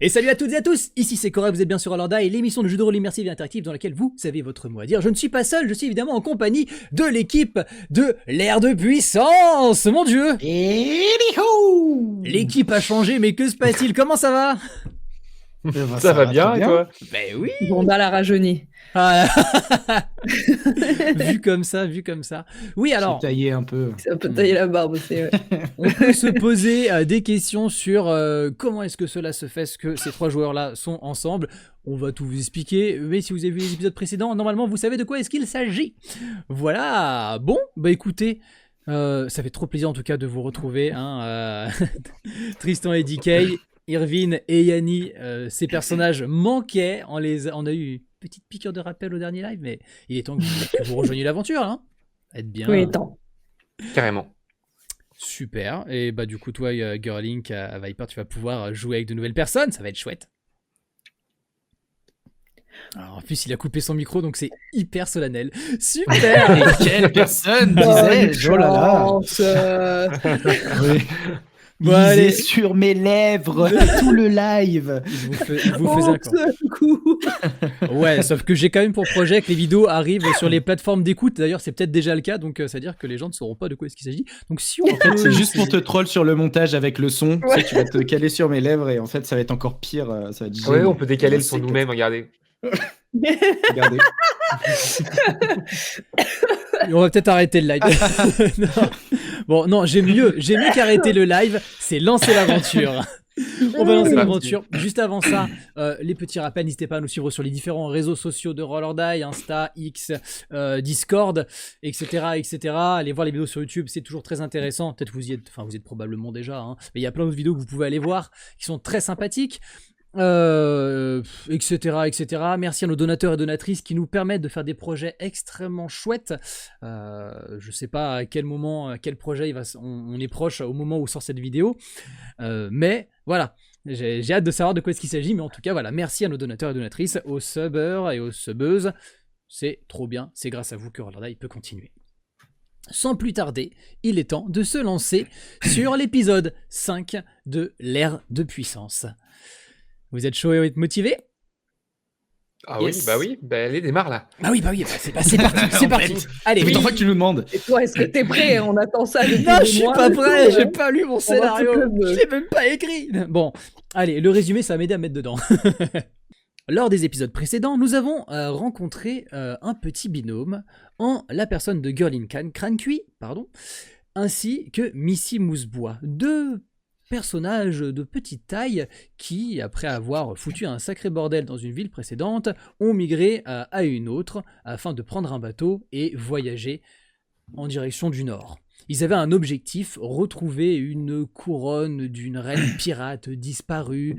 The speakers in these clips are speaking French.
Et salut à toutes et à tous, ici c'est Cora, vous êtes bien sur Holorda et l'émission de jeu de rôle immersive et interactive dans laquelle vous avez votre mot à dire. Je ne suis pas seul, je suis évidemment en compagnie de l'équipe de l'ère de puissance, mon dieu. L'équipe a changé, mais que se passe-t-il? Comment ça va? Ça va bien, et toi? Ben oui. On a la rajeuni. Ah. vu comme ça. Oui, alors. J'ai taillé un peu. Ça peut tailler la barbe aussi, ouais. On peut se poser des questions sur comment est-ce que cela se fait, ce que ces trois joueurs-là sont ensemble. On va tout vous expliquer, mais si vous avez vu les épisodes précédents, normalement vous savez de quoi est-ce qu'il s'agit. Voilà, bon, bah écoutez, ça fait trop plaisir en tout cas de vous retrouver, hein, Tristan et DK, Irvine et Yanni, ces personnages manquaient, on a eu une petite piqûre de rappel au dernier live, mais il est temps que vous rejoigniez l'aventure, hein. Être bien. Oui, temps. Carrément. Super, et bah du coup toi Girlink à Viper tu vas pouvoir jouer avec de nouvelles personnes, ça va être chouette. Alors, en plus il a coupé son micro donc c'est hyper solennel. Super. Et quelle personne disais-je? Oh là là. Oui. Bon, Lisez allez. sur mes lèvres tout le live. Il vous faisait un coup. Ouais, sauf que j'ai quand même pour projet que les vidéos arrivent sur les plateformes d'écoute. D'ailleurs, c'est peut-être déjà le cas, donc ça veut dire que les gens ne sauront pas de quoi est-ce qu'il s'agit. Donc si on... En fait, c'est juste pour te troll sur le montage avec le son. Ouais. Tu sais, tu vas te caler sur mes lèvres et en fait, ça va être encore pire. Ça va être ouais, on peut décaler le son nous-mêmes, regardez. Regardez. On va peut-être arrêter le live. Non. Bon, non, j'ai mieux qu'arrêter le live, c'est lancer l'aventure. On va lancer l'aventure. Juste avant ça, les petits rappels, n'hésitez pas à nous suivre sur les différents réseaux sociaux de Roll or Die, Insta, X, Discord, etc. Allez voir les vidéos sur YouTube, c'est toujours très intéressant. Peut-être vous y êtes probablement déjà, hein. Mais il y a plein d'autres vidéos que vous pouvez aller voir qui sont très sympathiques. Etc. Merci à nos donateurs et donatrices qui nous permettent de faire des projets extrêmement chouettes. Je sais pas à quel moment, à quel projet on est proche au moment où sort cette vidéo, mais voilà, j'ai hâte de savoir de quoi est-ce qu'il s'agit. Mais en tout cas, voilà, merci à nos donateurs et donatrices, aux subbers et aux subbeuses. C'est trop bien, c'est grâce à vous que Roll or Die peut continuer. Sans plus tarder, il est temps de se lancer sur l'épisode 5 de l'ère de puissance. Vous êtes chaud et motivé? Ah Yes. oui, allez, démarre là. Ah oui, c'est parti, c'est parti. Allez, C'est une fois que tu nous demandes. Et toi, est-ce que t'es prêt? On attend ça depuis non, des je suis mois, pas prêt, j'ai hein. pas lu mon scénario, je l'ai même pas écrit. Bon, allez, le résumé, ça va m'aider à mettre dedans. Lors des épisodes précédents, nous avons rencontré un petit binôme en la personne de Girlin Crancui, ainsi que Missy Mousebois, deux personnages de petite taille qui, après avoir foutu un sacré bordel dans une ville précédente, ont migré à une autre afin de prendre un bateau et voyager en direction du nord. Ils avaient un objectif, retrouver une couronne d'une reine pirate disparue.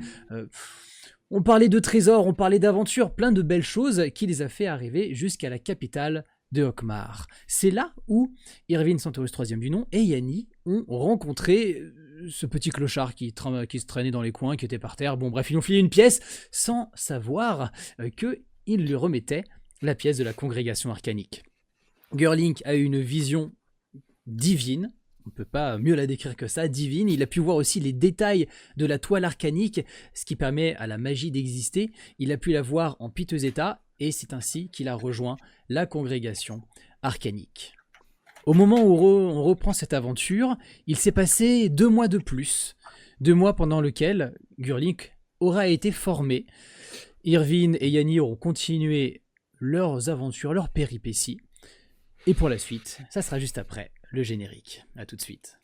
On parlait de trésors, on parlait d'aventures, plein de belles choses qui les a fait arriver jusqu'à la capitale de Hokmar. C'est là où Irvine Santorus, troisième du nom, et Yanni ont rencontré ce petit clochard qui se traînait dans les coins, qui était par terre. Bon bref, ils lui ont filé une pièce sans savoir qu'il lui remettait la pièce de la congrégation arcanique. Girlink a eu une vision divine, on ne peut pas mieux la décrire que ça, divine. Il a pu voir aussi les détails de la toile arcanique, ce qui permet à la magie d'exister. Il a pu la voir en piteux état, et c'est ainsi qu'il a rejoint la congrégation arcanique. Au moment où on reprend cette aventure, il s'est passé 2 mois de plus. 2 mois pendant lesquels Girlink aura été formé. Irvine et Yanni auront continué leurs aventures, leurs péripéties. Et pour la suite, ça sera juste après le générique. A tout de suite.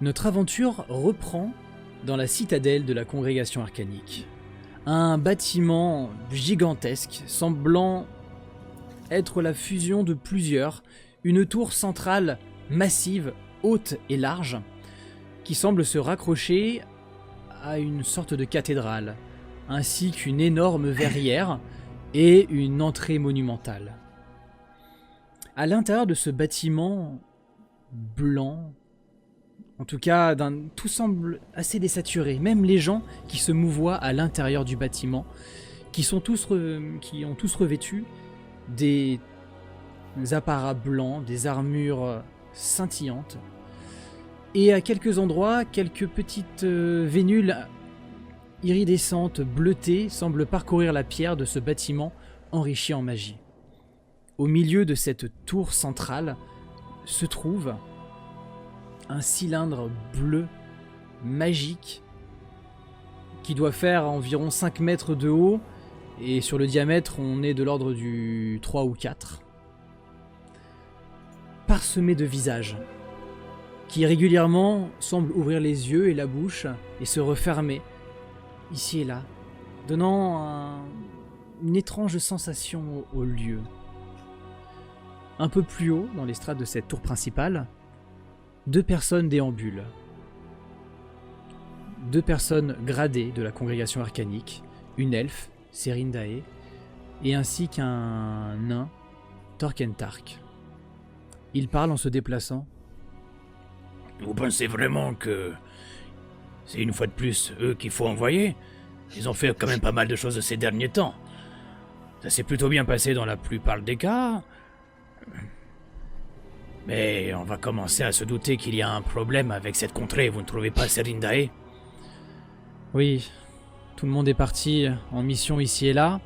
Notre aventure reprend dans la citadelle de la congrégation arcanique. Un bâtiment gigantesque, semblant être la fusion de plusieurs, une tour centrale massive, haute et large, qui semble se raccrocher à une sorte de cathédrale, ainsi qu'une énorme verrière et une entrée monumentale. À l'intérieur de ce bâtiment blanc, en tout cas, tout semble assez désaturé. Même les gens qui se mouvoient à l'intérieur du bâtiment, qui ont tous revêtu des apparats blancs, des armures scintillantes. Et à quelques endroits, quelques petites vénules iridescentes, bleutées, semblent parcourir la pierre de ce bâtiment enrichi en magie. Au milieu de cette tour centrale se trouve un cylindre bleu magique qui doit faire environ 5 mètres de haut, et sur le diamètre on est de l'ordre du 3 ou 4, parsemé de visages qui régulièrement semblent ouvrir les yeux et la bouche et se refermer ici et là, donnant une étrange sensation au lieu. Un peu plus haut, dans les strates de cette tour principale, 2 personnes déambulent. 2 personnes gradées de la congrégation arcanique, une elfe, Serindae, et ainsi qu'un nain, Torkentark. Ils parlent en se déplaçant. Vous pensez vraiment que c'est une fois de plus eux qu'il faut envoyer? Ils ont fait quand même pas mal de choses ces derniers temps. Ça s'est plutôt bien passé dans la plupart des cas. Mais on va commencer à se douter qu'il y a un problème avec cette contrée, vous ne trouvez pas, Serindae? Oui, tout le monde est parti en mission ici et là.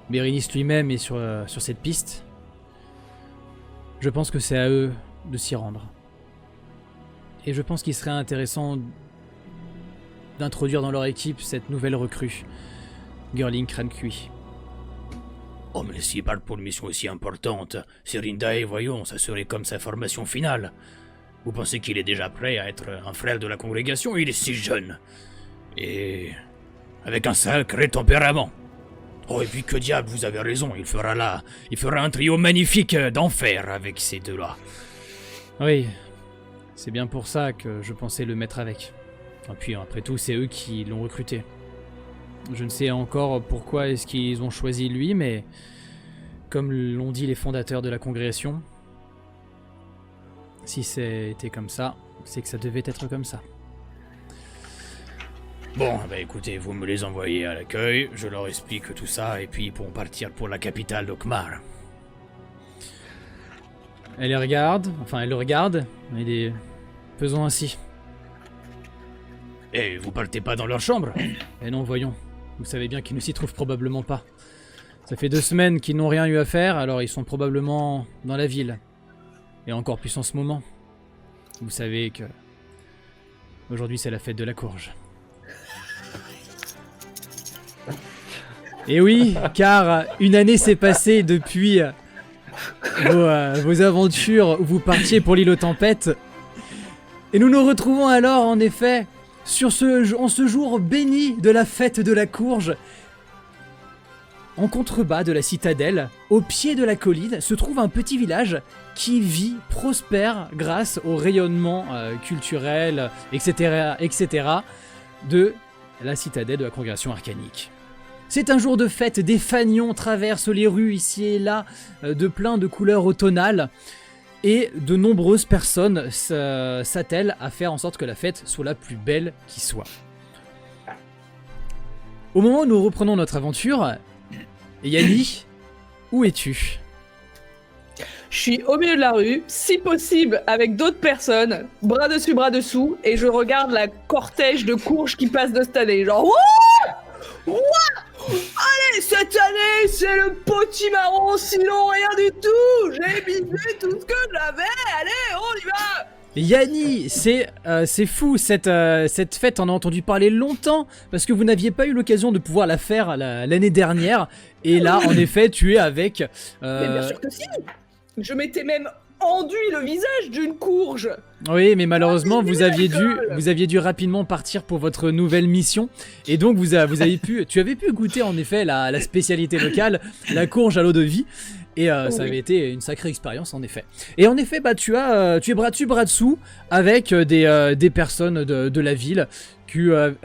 Bérénice lui-même est sur cette piste. Je pense que c'est à eux de s'y rendre. Et je pense qu'il serait intéressant d'introduire dans leur équipe cette nouvelle recrue, Girling Crancui. Oh, mais s'il parle pour une mission aussi importante, Serindae, voyons, ça serait comme sa formation finale. Vous pensez qu'il est déjà prêt à être un frère de la congrégation? Il est si jeune. Et avec un sacré tempérament. Oh, et puis que diable, vous avez raison, il fera un trio magnifique d'enfer avec ces deux-là. Oui, c'est bien pour ça que je pensais le mettre avec. Et puis après tout, c'est eux qui l'ont recruté. Je ne sais encore pourquoi est-ce qu'ils ont choisi lui, mais comme l'ont dit les fondateurs de la congrégation, si c'était comme ça, c'est que ça devait être comme ça. Bon, bah écoutez, vous me les envoyez à l'accueil, je leur explique tout ça, et puis ils pourront partir pour la capitale d'Okmar. Elle le regarde, et faisons ainsi. Et vous partez pas dans leur chambre? Eh non, voyons. Vous savez bien qu'ils ne s'y trouvent probablement pas. Ça fait 2 semaines qu'ils n'ont rien eu à faire, alors ils sont probablement dans la ville. Et encore plus en ce moment. Vous savez que... aujourd'hui c'est la fête de la courge. Et oui, car une année s'est passée depuis vos aventures où vous partiez pour l'île aux tempêtes. Et nous nous retrouvons alors en effet... en ce jour béni de la fête de la courge, en contrebas de la citadelle, au pied de la colline, se trouve un petit village qui vit, prospère grâce au rayonnement culturel, etc., de la citadelle de la congrégation arcanique. C'est un jour de fête, des fanions traversent les rues ici et là, de plein de couleurs automnales, et de nombreuses personnes s'attellent à faire en sorte que la fête soit la plus belle qui soit. Au moment où nous reprenons notre aventure, Yanni, où es-tu? Je suis au milieu de la rue, si possible avec d'autres personnes, bras dessus, bras dessous, et je regarde la cortège de courges qui passe de cette année. Genre, wouah, wouah, allez, cette année, c'est le potimarron, sinon rien du tout. J'ai misé tout ce que j'avais, allez, on y va. Yanni, c'est fou, cette fête, on a entendu parler longtemps, parce que vous n'aviez pas eu l'occasion de pouvoir la faire l'année dernière, et là, en effet, tu es avec... Mais bien sûr que si. Je m'étais même enduit le visage d'une courge. Oui, mais malheureusement, vous aviez dû rapidement partir pour votre nouvelle mission. Et donc, tu avais pu goûter en effet la spécialité locale, la courge à l'eau de vie. Et ça avait été une sacrée expérience en effet. Et en effet, bah, tu es bras dessus, bras dessous avec des personnes de la ville que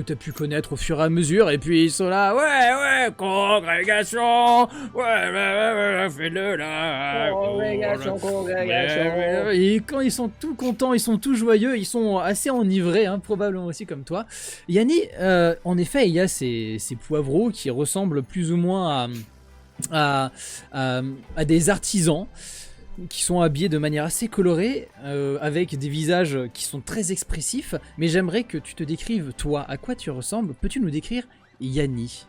tu as pu connaître au fur et à mesure. Et puis ils sont là, ouais, congrégation, ouais, fais-le là. Congrégation. Et quand ils sont tout contents, ils sont tout joyeux, ils sont assez enivrés, hein, probablement aussi comme toi. Yanni, en effet, il y a ces poivreaux qui ressemblent plus ou moins à des artisans qui sont habillés de manière assez colorée, avec des visages qui sont très expressifs, mais j'aimerais que tu te décrives, toi, à quoi tu ressembles. Peux-tu nous décrire Yanni?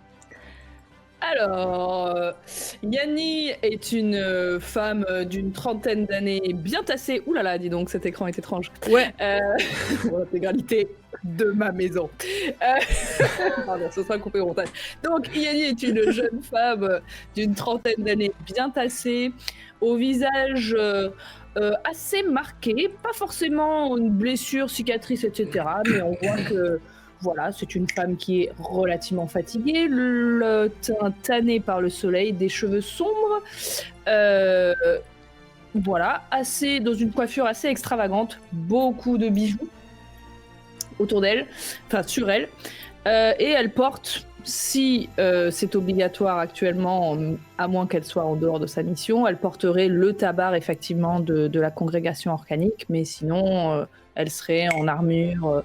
Alors, Yanni est une femme d'une trentaine d'années bien tassée. Ouh là là, dis donc, cet écran est étrange. Ouais. Pour l'intégralité de ma maison. Pardon, ce sera coupé au montage. Donc, Yanni est une jeune femme d'une trentaine d'années bien tassée, au visage assez marqué, pas forcément une blessure, cicatrice, etc. Mais on voit que voilà, c'est une femme qui est relativement fatiguée, le teint tanné par le soleil, des cheveux sombres, voilà, dans une coiffure assez extravagante, beaucoup de bijoux autour d'elle, enfin sur elle, et elle porte, si c'est obligatoire actuellement, à moins qu'elle soit en dehors de sa mission, elle porterait le tabard effectivement de la congrégation organique, mais sinon elle serait en armure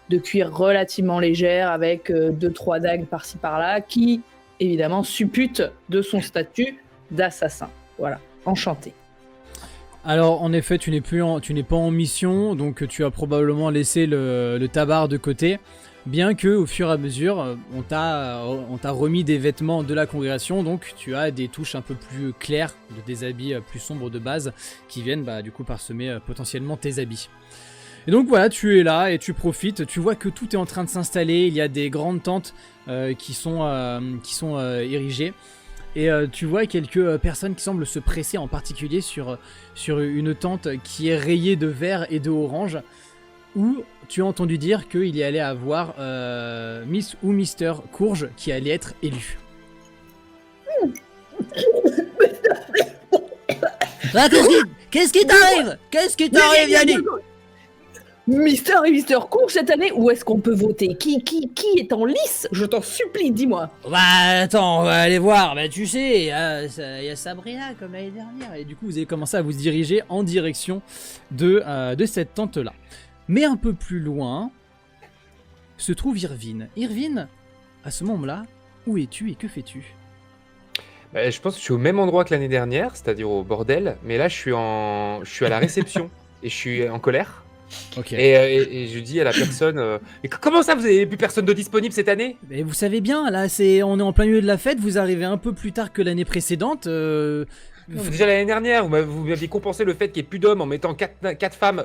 de cuir relativement légère avec 2-3 dagues par-ci par-là qui évidemment supputent de son statut d'assassin. Voilà, enchanté. Alors en effet, tu n'es pas en mission, donc tu as probablement laissé le tabard de côté, bien que au fur et à mesure, on t'a remis des vêtements de la congrégation, donc tu as des touches un peu plus claires, des habits plus sombres de base, qui viennent du coup parsemer potentiellement tes habits. Et donc voilà, tu es là et tu profites, tu vois que tout est en train de s'installer, il y a des grandes tentes qui sont érigées. Et tu vois quelques personnes qui semblent se presser, en particulier sur une tente qui est rayée de vert et de orange, où tu as entendu dire qu'il y allait avoir Miss ou Mister Courge qui allait être élu. Ah, qu'est-ce qui t'arrive? Qu'est-ce qui t'arrive, Yannick? Mister et Mister Courge cette année, où est-ce qu'on peut voter? Qui est en lice? Je t'en supplie, dis-moi. Bah attends, on va aller voir. Bah tu sais, il y a Sabrina comme l'année dernière. Et du coup, vous allez commencer à vous diriger en direction de cette tente-là. Mais un peu plus loin se trouve Irvine. Irvine, à ce moment-là, où es-tu et que fais-tu? Bah, je pense que je suis au même endroit que l'année dernière, c'est-à-dire au bordel, mais là je suis à la réception et je suis en colère. Ok. Et je dis à la personne, mais comment ça vous avez plus personne de disponible cette année? Mais vous savez bien, là, on est en plein milieu de la fête, vous arrivez un peu plus tard que l'année précédente. Déjà l'année dernière, vous m'aviez compensé le fait qu'il n'y ait plus d'hommes en mettant 4 femmes.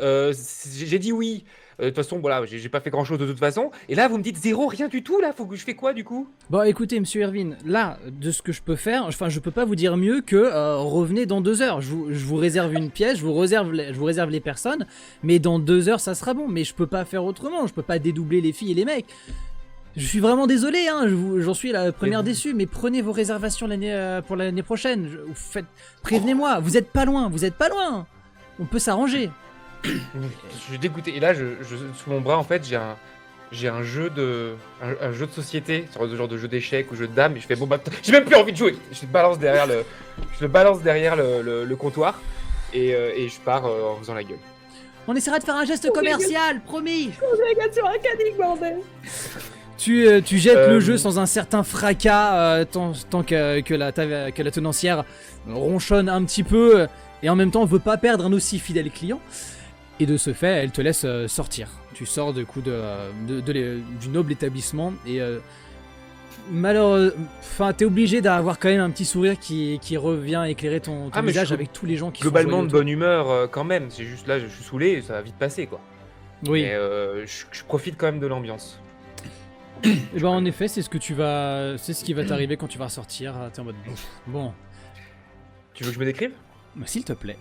J'ai dit oui. De toute façon, voilà, j'ai pas fait grand chose de toute façon. Et là, vous me dites zéro, rien du tout. Là, faut que je fais quoi du coup? Bon, écoutez, monsieur Irvine, là, de ce que je peux faire, enfin, je peux pas vous dire mieux que revenez dans 2 heures. Je vous réserve une pièce, je vous réserve les personnes, mais dans 2 heures, ça sera bon. Mais je peux pas faire autrement, je peux pas dédoubler les filles et les mecs. Je suis vraiment désolé, hein, j'en suis la première déçue, mais prenez vos réservations pour l'année prochaine. Prévenez-moi, vous êtes pas loin. On peut s'arranger. Je suis dégoûté. Et là, sous mon bras, en fait, j'ai un jeu de société, sur ce genre de jeu d'échecs ou jeu de dames. Et je fais bon, j'ai même plus envie de jouer. Je le balance derrière le comptoir et je pars en faisant la gueule. On essaiera de faire un geste commercial, promis. Congrégation organique, bordel. Tu jettes le jeu sans un certain fracas, tant que la tenancière ronchonne un petit peu et en même temps veut pas perdre un aussi fidèle client. Et de ce fait, elle te laisse sortir. Tu sors du noble établissement et malheureusement, t'es obligé d'avoir quand même un petit sourire qui revient éclairer ton visage avec tous les gens qui globalement sont de bonne humeur quand même. C'est juste là, je suis saoulé, ça va vite passer quoi. Oui. Mais je profite quand même de l'ambiance. Et ben en effet, c'est ce qui va t'arriver quand tu vas ressortir. T'es en mode bon. Tu veux que je me décrive? Bah, s'il te plaît.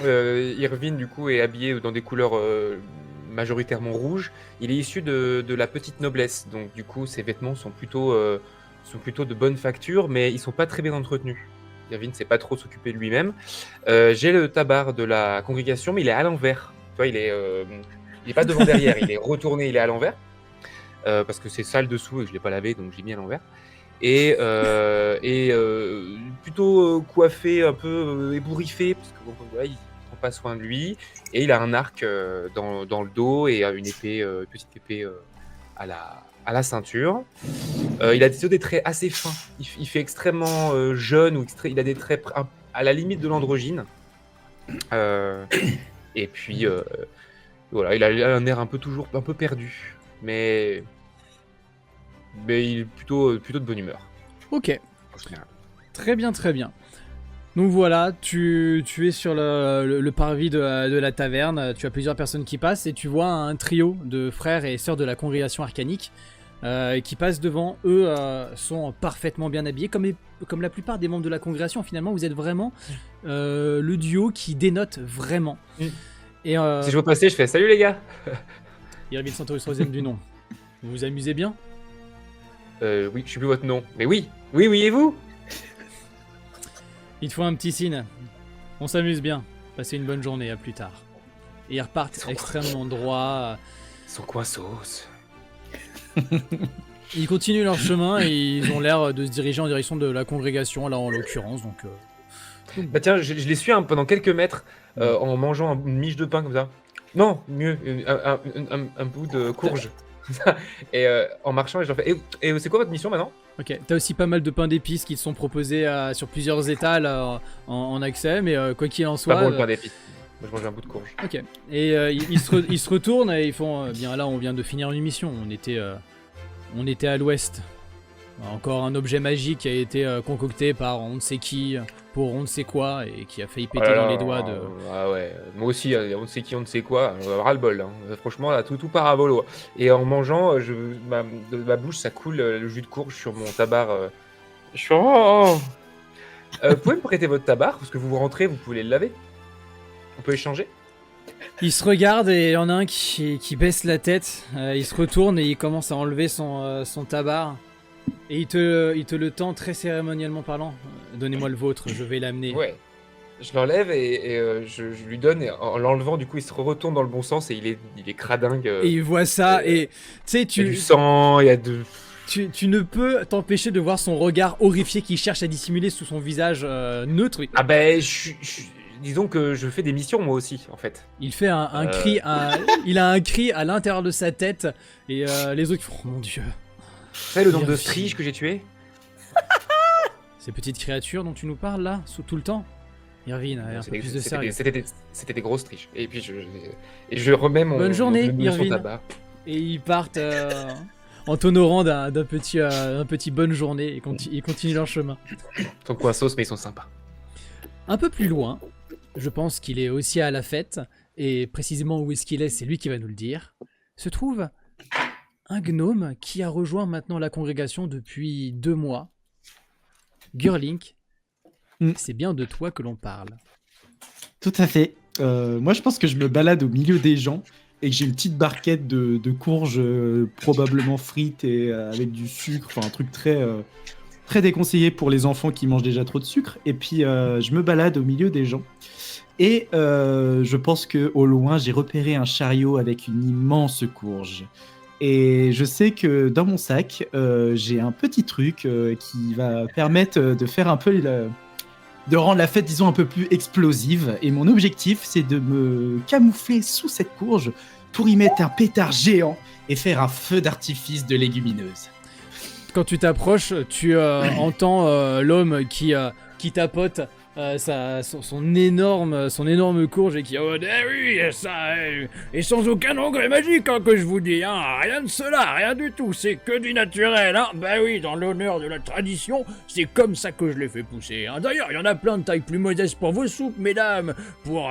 Irvine, du coup, est habillé dans des couleurs majoritairement rouges. Il est issu de la petite noblesse, donc du coup, ses vêtements sont plutôt de bonne facture, mais ils sont pas très bien entretenus. Irvine ne sait pas trop s'occuper de lui-même. J'ai le tabard de la congrégation, mais il est à l'envers. Tu vois, il est pas devant derrière, il est retourné, il est à l'envers. Parce que c'est sale dessous et que je l'ai pas lavé, donc j'ai mis à l'envers. Et plutôt coiffé, un peu ébouriffé, parce que bon, voilà, il prend pas soin de lui. Et il a un arc dans le dos et une petite épée à la ceinture. Il a des traits assez fins. Il fait extrêmement jeune, ou il a des traits à la limite de l'androgyne. Et puis, voilà, il a un air toujours un peu perdu. Mais il est plutôt de bonne humeur. Ok, En général. très bien, très bien. Donc voilà, tu es sur le parvis de la taverne, tu as plusieurs personnes qui passent et tu vois un trio de frères et sœurs de la congrégation arcanique qui passent devant. Eux sont parfaitement bien habillés, comme la plupart des membres de la congrégation. Finalement, vous êtes vraiment le duo qui dénote vraiment. Et Si je vois passer, je fais salut les gars. Irvine Santoris troisième du nom. Vous vous amusez bien? Oui, je sais plus votre nom. Mais oui, et vous? Il te faut un petit signe. On s'amuse bien. Passez une bonne journée, à plus tard. Et ils repartent extrêmement droit. Ils sont quoi, sauce? Ils continuent leur chemin et ils ont l'air de se diriger en direction de la congrégation, là en l'occurrence. Donc, Bah tiens, je les suis pendant quelques mètres en mangeant une miche de pain comme ça. Non, mieux, un bout de courge. Et en marchant, et je leur fais et c'est quoi votre mission maintenant? ok. T'as aussi pas mal de pains d'épices qui te sont proposés sur plusieurs étals en accès, mais quoi qu'il en soit. Pas bon le pain d'épices. Moi je mange un bout de courge. Ok. Et ils se retournent et ils font bien là, on vient de finir une mission. On était à l'ouest. Encore un objet magique qui a été concocté par on ne sait qui pour on ne sait quoi et qui a failli péter dans les doigts de. Ah ouais, moi aussi, on ne sait qui, on ne sait quoi, on va avoir le bol. Hein. Franchement, là, tout part à volo. Et en mangeant, de ma bouche, ça coule le jus de courge sur mon tabar. Je suis vous pouvez me prêter votre tabar? Parce que vous rentrez, vous pouvez le laver. On peut échanger? Il se regarde et il y en a un qui baisse la tête. Il se retourne et il commence à enlever son tabar. Et il te le tend très cérémonialement parlant. Donnez-moi le vôtre, je vais l'amener. Ouais. Je l'enlève et je lui donne. Et en l'enlevant, du coup, il se retourne dans le bon sens et il est cradingue. Et il voit ça et tu sais, Il y a du sang, il y a de. Tu ne peux t'empêcher de voir son regard horrifié qui cherche à dissimuler sous son visage neutre. Ah ben, disons que je fais des missions moi aussi, en fait. Il fait un cri, il a un cri à l'intérieur de sa tête et les autres font oh mon dieu. Vous savez le nombre de Merci. striges que j'ai tués? Ces petites créatures dont tu nous parles là, tout le temps. Irvine, un peu plus de sérieux. C'était des grosses striges. Et puis je remets mon. Bonne journée, mon Irvine. tabac. Et ils partent en t'honorant d'un petit bonne journée et ils continuent leur chemin. Ils sont quoi sauce, mais ils sont sympas. Un peu plus loin, je pense qu'il est aussi à la fête, et précisément où est-ce qu'il est, c'est lui qui va nous le dire, se trouve un gnome qui a rejoint maintenant la congrégation depuis 2 mois. Gurlink, c'est bien de toi que l'on parle. Tout à fait. Moi, je pense que je me balade au milieu des gens et que j'ai une petite barquette de courges probablement frites et avec du sucre, enfin un truc très déconseillé pour les enfants qui mangent déjà trop de sucre. Et puis, je me balade au milieu des gens. Et je pense qu'au loin, j'ai repéré un chariot avec une immense courge. Et je sais que dans mon sac, j'ai un petit truc qui va permettre de faire un peu de rendre la fête, disons, un peu plus explosive. Et mon objectif, c'est de me camoufler sous cette courge pour y mettre un pétard géant et faire un feu d'artifice de légumineuse. Quand tu t'approches, tu entends l'homme qui tapote son énorme courge et qui Oh, oui, ça, et sans aucun engrais magique, hein, que je vous dis, hein, rien de cela, rien du tout, c'est que du naturel, hein. Bah oui, dans l'honneur de la tradition, c'est comme ça que je l'ai fait pousser, hein. D'ailleurs, il y en a plein de tailles plus modestes pour vos soupes, mesdames, pour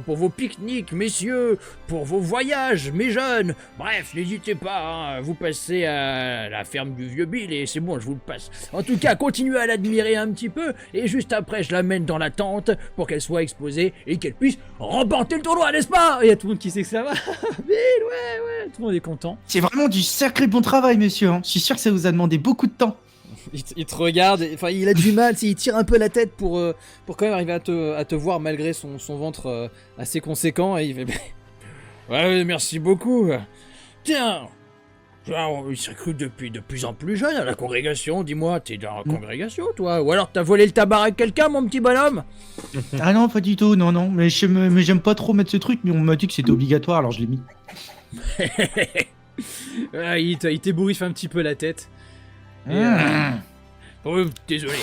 vos pique-niques, messieurs, pour vos voyages, mes jeunes. Bref, n'hésitez pas, hein, vous passez à la ferme du vieux Bill et c'est bon, je vous le passe. En tout cas, continuez à l'admirer un petit peu, et juste après, je la l'amène dans la tente pour qu'elle soit exposée et qu'elle puisse remporter le tournoi, n'est-ce pas? Il y a tout le monde qui s'exclame. Vite, ouais, tout le monde est content. C'est vraiment du sacré bon travail, monsieur. Hein. Je suis sûr que ça vous a demandé beaucoup de temps. Il te regarde, enfin il a du mal, il tire un peu la tête pour quand même arriver à te voir malgré son ventre assez conséquent et il fait ouais, merci beaucoup. Tiens, il se recrute depuis de plus en plus jeune à la congrégation, dis-moi, t'es dans la congrégation toi? Ou alors t'as volé le tabac à quelqu'un mon petit bonhomme? Ah non, pas du tout, non, mais j'aime pas trop mettre ce truc, mais on m'a dit que c'était obligatoire, alors je l'ai mis. Ouais, il t'ébouriffe un petit peu la tête. Oh, désolé.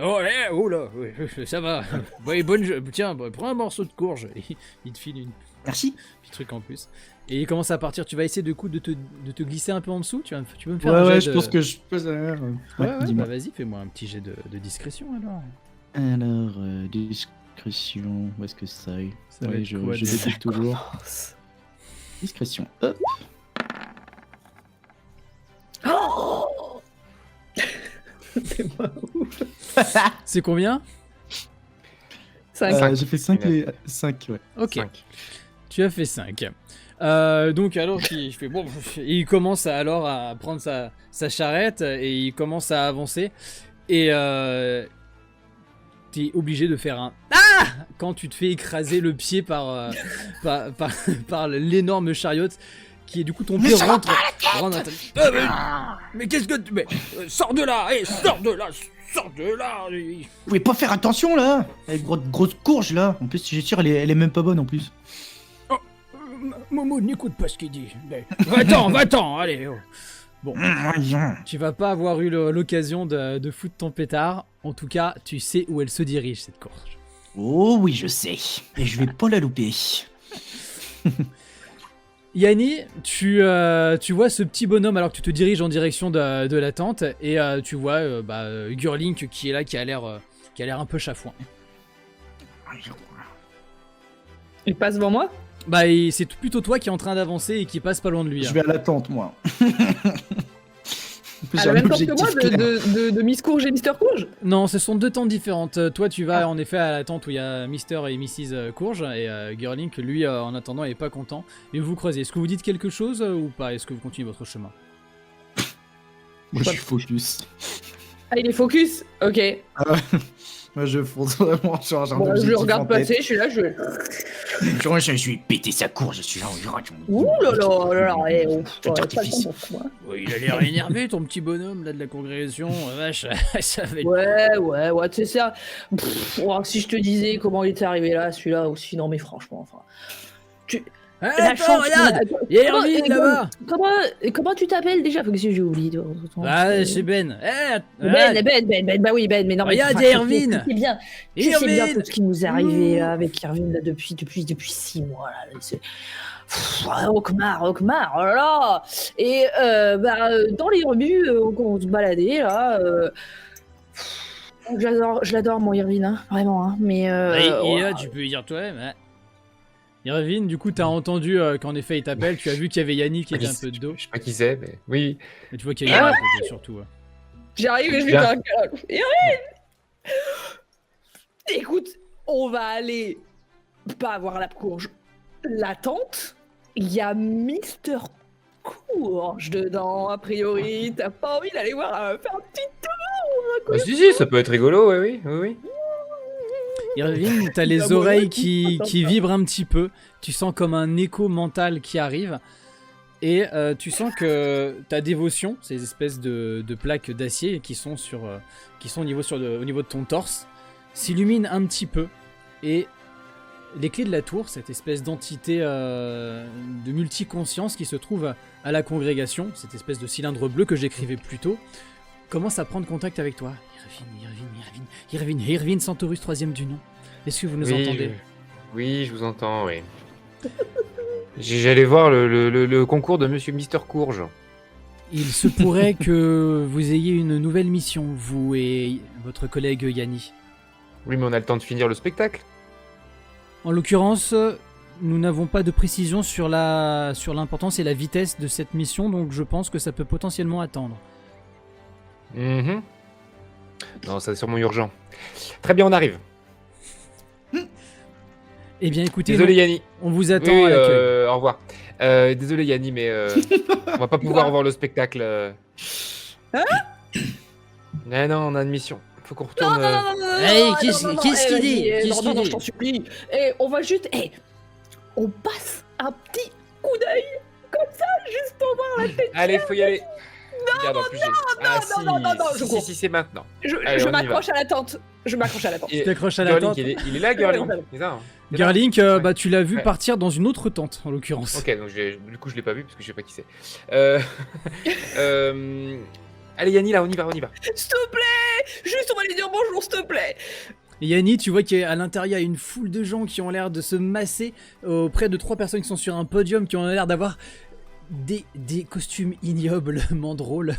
Oh, là, ça va. Ouais, tiens, prends un morceau de courge. Il te file une Merci. petit truc en plus. Et il commence à partir. Tu vas essayer de te glisser un peu en dessous. Tu peux me faire un jet Ouais, de... je pense que je peux. Ouais, dis-moi. bah vas-y, fais-moi un petit jet de discrétion alors. Alors, discrétion, où est-ce que ça est? Ça va être je quoi, détecte toujours. Discrétion, hop. C'est combien? 5. J'ai fait 5 ouais. Ok. 5. Tu as fait 5. Donc alors il fait bon, il commence à prendre sa charrette et il commence à avancer et t'es obligé de faire un quand tu te fais écraser le pied par l'énorme chariot qui est du coup ton pied rentre dans mais qu'est-ce que tu sors de là, sors de là. Vous pouvez pas faire attention là. Avec votre grosse courge là. En plus, j'ai sûr, elle est même pas bonne en plus. Momo n'écoute pas ce qu'il dit. Va-t'en, allez. Oh. Bon, tu vas pas avoir eu l'occasion de foutre ton pétard. En tout cas, tu sais où elle se dirige cette course. Oh oui, je sais. Et je vais pas la louper. Yanni, tu vois ce petit bonhomme alors que tu te diriges en direction de la tente et tu vois Gurlink qui est là, qui a l'air un peu chafouin. Il passe devant moi? Bah c'est plutôt toi qui est en train d'avancer et qui passe pas loin de lui. Je vais à la tente, moi. À la même porte que moi de Miss Courge et Mister Courge? Non, ce sont deux tentes différentes. Toi, tu vas en effet à la tente où il y a Mister et Mrs. Courge et Gurlink, lui, en attendant, est pas content. Et vous vous croisez. Est-ce que vous dites quelque chose ou pas? Est-ce que vous continuez votre chemin? Moi, je suis focus. Ah, il est focus? Ok. Moi, je fonce vraiment. Genre, Bon, je le regarde passer, je suis là, je vais péter sa courge, je suis là. Ouh là là là là, Feu d'artifice. Ouais, il a l'air énervé, ton petit bonhomme là de la congrégation. Vache, ça va être... Ouais, tu sais ça. Si je te disais comment il était arrivé là, celui-là aussi, non mais franchement, enfin. Attends, regarde, il y a Erwin là-bas. Comment tu t'appelles déjà? Faut que j'ai oublié. C'est Ben. Ben, bah oui, Ben, mais non, mais. Regarde, il y a Erwin. Tu sais bien tout ce qui nous est arrivé là, avec Erwin là, depuis 6 mois. Là, Okmar, oh là là. Et dans les rebuts, on se baladait là. Je l'adore, mon Erwin, hein, vraiment. Hein, mais. Et là, tu peux y dire toi-même. Hein. Irvine, du coup, t'as entendu qu'en effet il t'appelle, tu as vu qu'il y avait Yannick qui était un peu de dos. Je sais pas qui c'est, mais oui. Et tu vois qu'il y a Yannick à côté, surtout. J'arrive et je lui fais un câlin. Irvine, écoute, on va aller pas voir la courge. La tente, il y a Mister Courge dedans, a priori. T'as pas envie d'aller voir, faire un petit tour? Ah, si, ça peut être rigolo, oui. Irvine, t'as les oreilles qui vibrent un petit peu. Tu sens comme un écho mental qui arrive. Et tu sens que ta dévotion, ces espèces de plaques d'acier qui sont au niveau de ton torse, s'illuminent un petit peu. Et les clés de la tour, cette espèce d'entité de multiconscience qui se trouve à la congrégation, cette espèce de cylindre bleu que j'écrivais plus tôt, commence à prendre contact avec toi. Irvine, Centaurus, 3ème du nom. Est-ce que vous nous entendez? Oui, je vous entends, oui. J'allais voir le concours de Monsieur Mister Courge. Il se pourrait que vous ayez une nouvelle mission, vous et votre collègue Yanni. Oui, mais on a le temps de finir le spectacle. En l'occurrence, nous n'avons pas de précision sur l'importance et la vitesse de cette mission, donc je pense que ça peut potentiellement attendre. Non, ça c'est sûrement urgent. Très bien, on arrive. Eh bien, écoutez, Désolé Yanni. on vous attend Oui, à l'accueil. au revoir. Désolé Yanni, mais on va pas pouvoir voir le spectacle. Mais non, on a une mission. Faut qu'on Non, retourne. non, non, non, non, Hey, non, qu'est-ce non, non, qu'est-ce qu'il vas-y, dit Qu'est-ce non, qu'il non, dit je t'en supplie. On va juste... on passe un petit coup d'œil, comme ça, juste pour voir la tête. Allez, faut y aller. Regarde, en plus, ah, non, non, non, si, je si, cours. si, c'est maintenant. Je Allez, on y m'accroche à la tente. Je m'accroche à la tente. Et- t'accroches à la Girlink, tente. il est là, Girlink. Ouais, ouais. C'est ça, hein. C'est Girlink, là. bah, tu l'as vu Ouais. partir dans une autre tente, en l'occurrence. Ok, donc du coup, je l'ai pas vu parce que je sais pas qui c'est. Allez, Yanni, là, on y va, on y va. S'il te plaît. Juste, on va lui dire bonjour, s'il te plaît. Et Yanni, tu vois qu'à l'intérieur, il y a une foule de gens qui ont l'air de se masser auprès de 3 personnes qui sont sur un podium, qui ont l'air d'avoir des costumes ignoblement drôles.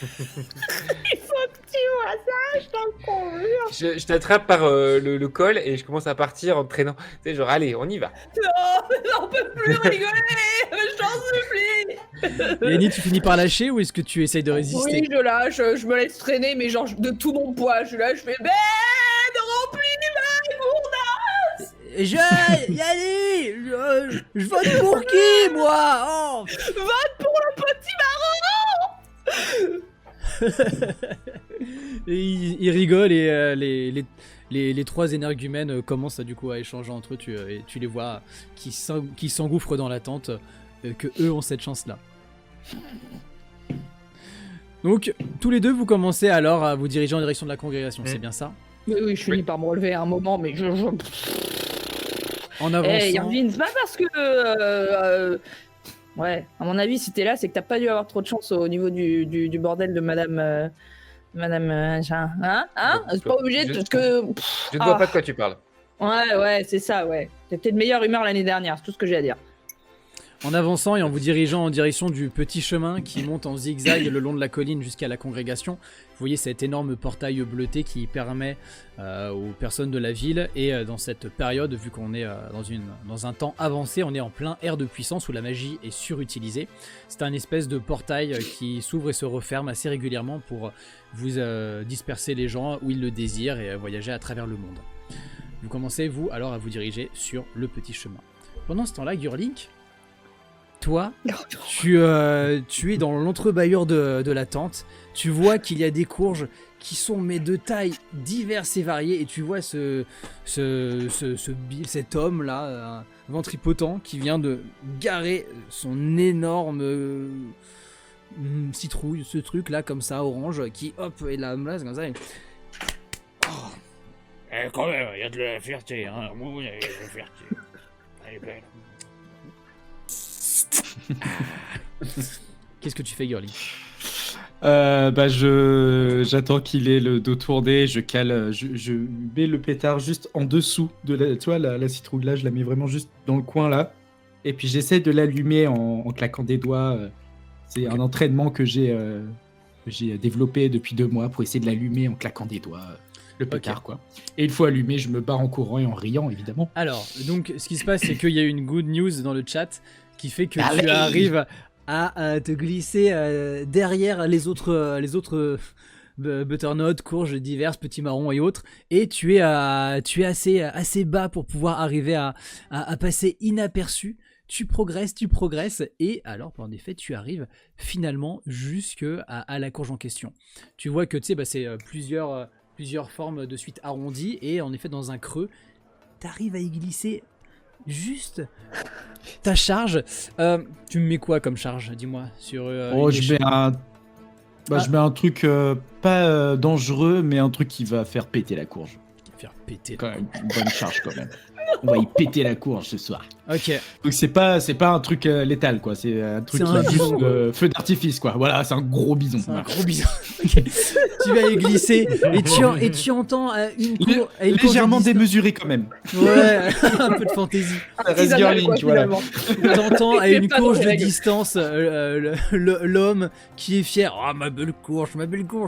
Il faut que tu vois ça, je t'en conjure. Je t'attrape par le col et je commence à partir en te traînant. Tu sais, genre, allez, on y va. Non, j'en peux plus rigoler. Je t'en supplie. Yanni, tu finis par lâcher ou est-ce que tu essayes de résister? Oui, je lâche, je me laisse traîner, mais genre de tout mon poids. Je lâche, je fais Ben, remplis-la, gourda. Yanni, je vote pour qui, moi? Oh. Vote pour le petit Et ils rigolent et les 3 énergumènes commencent du coup à échanger entre eux. Et tu les vois qui s'engouffrent dans la tente, que eux ont cette chance-là. Donc, tous les deux, vous commencez alors à vous diriger en direction de la congrégation, c'est bien ça? Oui, je finis par me relever à un moment, mais je... En avançant... Yervin, c'est pas parce que... Ouais, à mon avis, si t'es là, c'est que t'as pas dû avoir trop de chance au niveau du bordel de Madame... Hein c'est pas obligé parce que... Je ne vois pas de quoi tu parles. Ouais, c'est ça, ouais. T'étais de meilleure humeur l'année dernière, c'est tout ce que j'ai à dire. En avançant et en vous dirigeant en direction du petit chemin qui monte en zigzag le long de la colline jusqu'à la congrégation, vous voyez cet énorme portail bleuté qui permet aux personnes de la ville, et dans cette période, vu qu'on est dans un temps avancé, on est en plein ère de puissance où la magie est surutilisée. C'est un espèce de portail qui s'ouvre et se referme assez régulièrement pour vous disperser les gens où ils le désirent et voyager à travers le monde. Vous commencez, vous, alors à vous diriger sur le petit chemin. Pendant ce temps-là, Girlink, toi, tu es dans l'entrebâilleur de la tente. Tu vois qu'il y a des courges qui sont mais de tailles diverses et variées, et tu vois cet homme là, ventripotent, qui vient de garer son énorme citrouille, ce truc là comme ça orange, qui hop est là comme ça. Et... Oh. Quand même, il y a de la fierté, hein. Oui, il y a de la fierté. Elle est belle. Qu'est-ce que tu fais, Girly? J'attends qu'il ait le dos tourné, je mets le pétard juste en dessous de la citrouille là, je la mets vraiment juste dans le coin là, et puis j'essaie de l'allumer en claquant des doigts. C'est un entraînement que j'ai développé depuis 2 mois pour essayer de l'allumer en claquant des doigts. Le pétard, quoi. Et une fois allumé, je me barre en courant et en riant, évidemment. Alors, donc, ce qui se passe, c'est qu'il y a une good news dans le chat qui fait que Allez. tu arrives à te glisser derrière les autres butternuts, courges diverses, petits marrons et autres, et tu es assez bas pour pouvoir arriver à passer inaperçu. Tu progresses, et alors, en effet, tu arrives finalement jusque à la courge en question. Tu vois que, tu sais, c'est plusieurs formes de suite arrondies, et en effet, dans un creux, t'arrives à y glisser juste ta charge. Tu me mets quoi comme charge, dis-moi, sur Je mets un truc pas dangereux, mais un truc qui va faire péter la courge. Faire péter. Quand même, une bonne charge quand même. On va y péter la courge ce soir. Ok. Donc c'est pas un truc létal, quoi. C'est un truc C'est un qui bison. feu d'artifice, quoi. Voilà, c'est un gros bison. C'est un Voilà. gros bison. Ok. Tu vas y glisser et tu entends une cour Légèrement démesuré quand même. Ouais, un peu de fantaisie. Reste Girling, tu vois. T'entends à Il fait une pas courge de de règles. distance l'homme qui est fier. Ah, ma belle courge,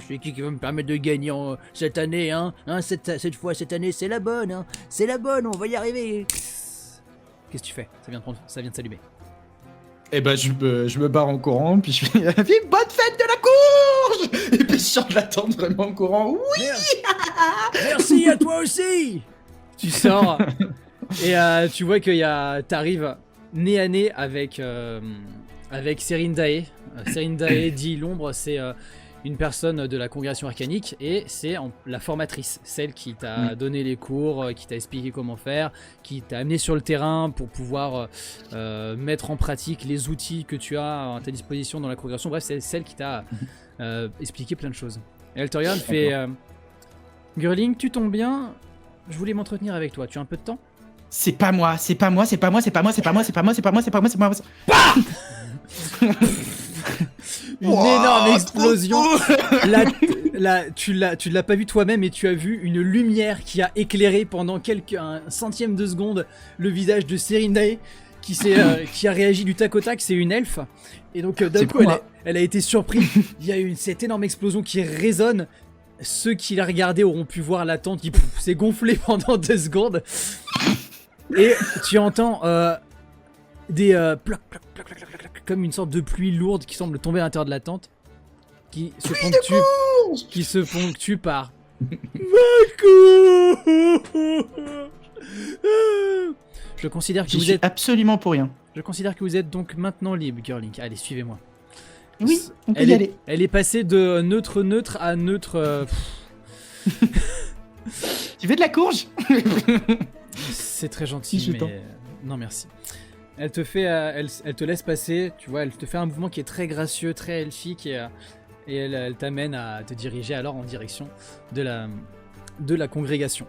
c'est qui va me permettre de gagner cette année, hein, cette année, c'est la bonne, hein. C'est la bonne, on va y arriver. Qu'est-ce que tu fais? Ça vient de s'allumer. Et ben je me barre en courant, puis je fais vive bonne fête de la courge. Et puis je change la tente vraiment en courant. Oui. Merci à toi aussi. Tu sors et tu vois que t'arrives nez à nez avec Serindae. Serindae dit l'ombre, c'est une personne de la congrégation arcanique et c'est la formatrice, celle qui t'a donné les cours, qui t'a expliqué comment faire, qui t'a amené sur le terrain pour pouvoir mettre en pratique les outils que tu as à ta disposition dans la congrégation. Bref, c'est celle qui t'a expliqué plein de choses. Et elle te regarde, fait Gurling, tu tombes bien, je voulais m'entretenir avec toi, tu as un peu de temps? C'est pas moi. Une énorme explosion. Tu l'as pas vu toi-même et tu as vu une lumière qui a éclairé pendant un centième de seconde le visage de Serindae qui a réagi du tac au tac. C'est une elfe et donc d'un coup elle a été surprise. Il y a eu cette énorme explosion qui résonne. Ceux qui la regardaient auront pu voir la tente qui s'est gonflée pendant 2 secondes et tu entends des ploc, ploc, ploc, ploc, ploc, ploc, comme une sorte de pluie lourde qui semble tomber à l'intérieur de la tente, qui se ponctue par Je considère que vous êtes absolument pour rien. Je considère que vous êtes donc maintenant libre, Gurling. Allez, suivez-moi. Oui, on peut y aller. Elle est passée de neutre à neutre. Tu veux de la courge? C'est très gentil, Je mais t'en- non merci. Elle te laisse passer, tu vois, elle te fait un mouvement qui est très gracieux, très elfique et elle t'amène à te diriger alors en direction de la congrégation.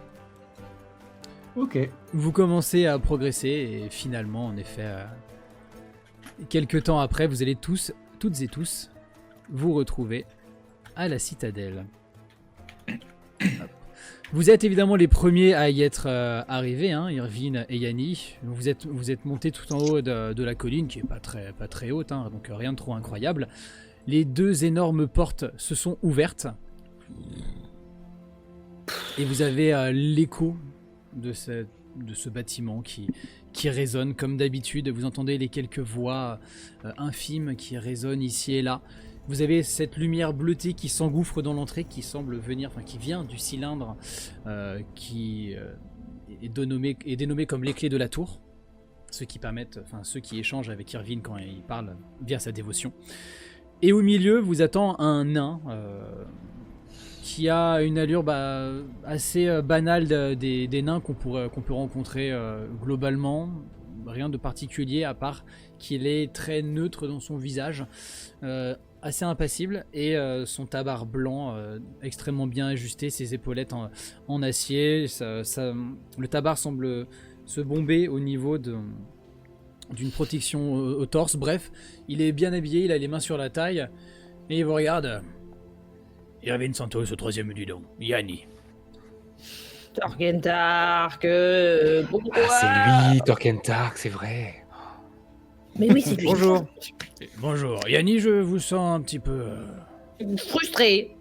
Ok. Vous commencez à progresser et finalement, en effet, quelques temps après, vous allez toutes et tous, vous retrouver à la citadelle. Hop. Vous êtes évidemment les premiers à y être arrivés, hein, Irvine et Yanni. Vous êtes montés tout en haut de la colline, qui est pas très haute, hein, donc rien de trop incroyable. Les 2 énormes portes se sont ouvertes. Et vous avez l'écho de ce bâtiment qui résonne comme d'habitude. Vous entendez les quelques voix infimes qui résonnent ici et là. Vous avez cette lumière bleutée qui s'engouffre dans l'entrée, qui semble venir, enfin qui vient du cylindre qui est dénommé comme les clés de la tour. Ceux qui échangent avec Irvine quand il parle via sa dévotion. Et au milieu, vous attend un nain qui a une allure assez banale des nains qu'on peut rencontrer globalement. Rien de particulier à part qu'il est très neutre dans son visage. Assez impassible et son tabard blanc extrêmement bien ajusté, ses épaulettes en acier, le tabard semble se bomber au niveau d'une protection au torse. Bref, il est bien habillé, il a les mains sur la taille et il vous regarde. Irvine Santos au 3e du don. Yanni. Torgentark, pourquoi? Ah, c'est lui, Torkentark, c'est vrai. Mais oui, c'est lui. Bonjour. Bonjour. Yanni, je vous sens un petit peu... Frustré.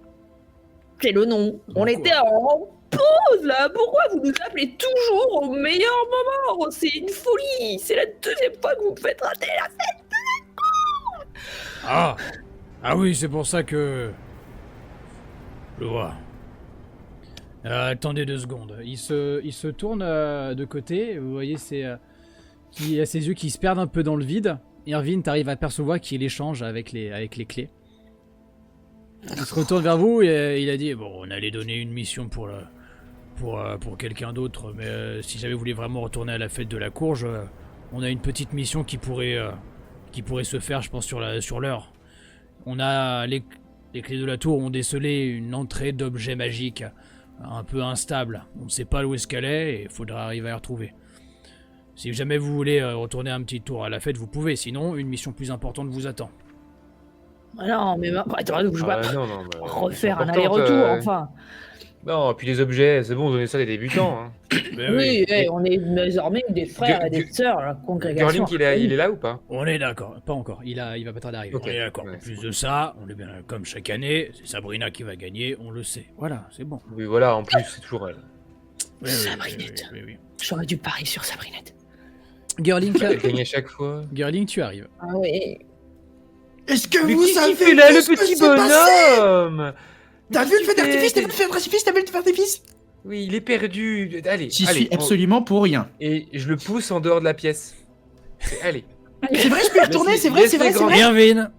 C'est le nom. On Pourquoi était en pause là. Pourquoi vous nous appelez toujours au meilleur moment? C'est une folie. C'est la 2e fois que vous me faites rater la fête. Ah oui, c'est pour ça que... Je vois. Attendez 2 secondes. Il se tourne de côté. Vous voyez, il a ses yeux qui se perdent un peu dans le vide. Irvine, t'arrives à percevoir qu'il échange avec les clés. Il se retourne vers vous et il a dit bon, on allait donner une mission pour quelqu'un d'autre, mais si jamais vous voulez vraiment retourner à la fête de la courge, on a une petite mission qui pourrait se faire, je pense, sur l'heure. On a les clés de la tour ont décelé une entrée d'objets magiques un peu instable. On ne sait pas où est-ce qu'elle est et il faudra arriver à la retrouver. Si jamais vous voulez retourner un petit tour à la fête, vous pouvez. Sinon, une mission plus importante vous attend. Non, mais attends, je vais pas non, refaire un importante, aller-retour, enfin. Non, puis les objets, c'est bon, donnez ça à des débutants. Hein. Ben Oui, on est désormais des frères et des sœurs, la congrégation. Gurling, il est là ou pas? On est d'accord. Pas encore. Il va pas tarder à arriver. Ok. On est d'accord. Ouais, En plus c'est de ça, on est bien comme chaque année, c'est Sabrina qui va gagner, on le sait. Voilà, c'est bon. Oui, voilà, en plus, c'est toujours elle. Oui, Sabrinette. oui. J'aurais dû parier sur Sabrinette. Gurling, Elle gagne à chaque fois. Gurling, tu arrives. Ah oui. Est-ce que Mais vous qu'est-ce savez qu'il fait là, le ce que petit s'est passé? bonhomme? T'as vu le feu d'artifice? T'as vu le feu d'artifice? T'as vu le feu d'artifice? Oui, il est perdu. Allez, J'y allez. suis absolument pour rien. Et je le pousse en dehors de la pièce. Allez. C'est vrai, je peux y retourner, c'est vrai, c'est vrai, c'est vrai. Irvine.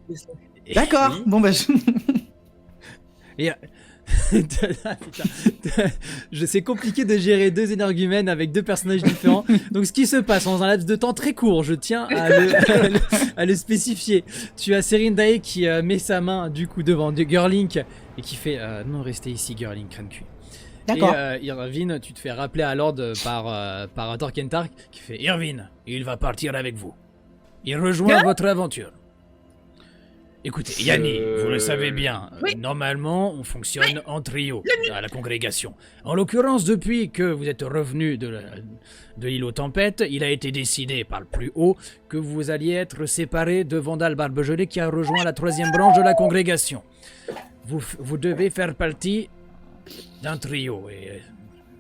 D'accord, Oui. bon bah... Et... Putain, c'est compliqué de gérer deux énergumènes avec deux personnages différents. Donc ce qui se passe dans un laps de temps très court, je tiens à le spécifier. Tu as Serindae qui met sa main du coup devant Girlink et qui fait non, restez ici Girlink, crâne cul. D'accord. Et Irvine, tu te fais rappeler à l'ordre par Torkentark qui fait Irvine, il va partir avec vous. Il rejoint votre aventure. Écoutez, Yanni, vous le savez bien, normalement on fonctionne en trio à la congrégation. En l'occurrence, depuis que vous êtes revenu de l'île aux tempêtes, il a été décidé par le plus haut que vous alliez être séparés de Vandal Barbegelé qui a rejoint la 3e branche de la congrégation. Vous devez faire partie d'un trio et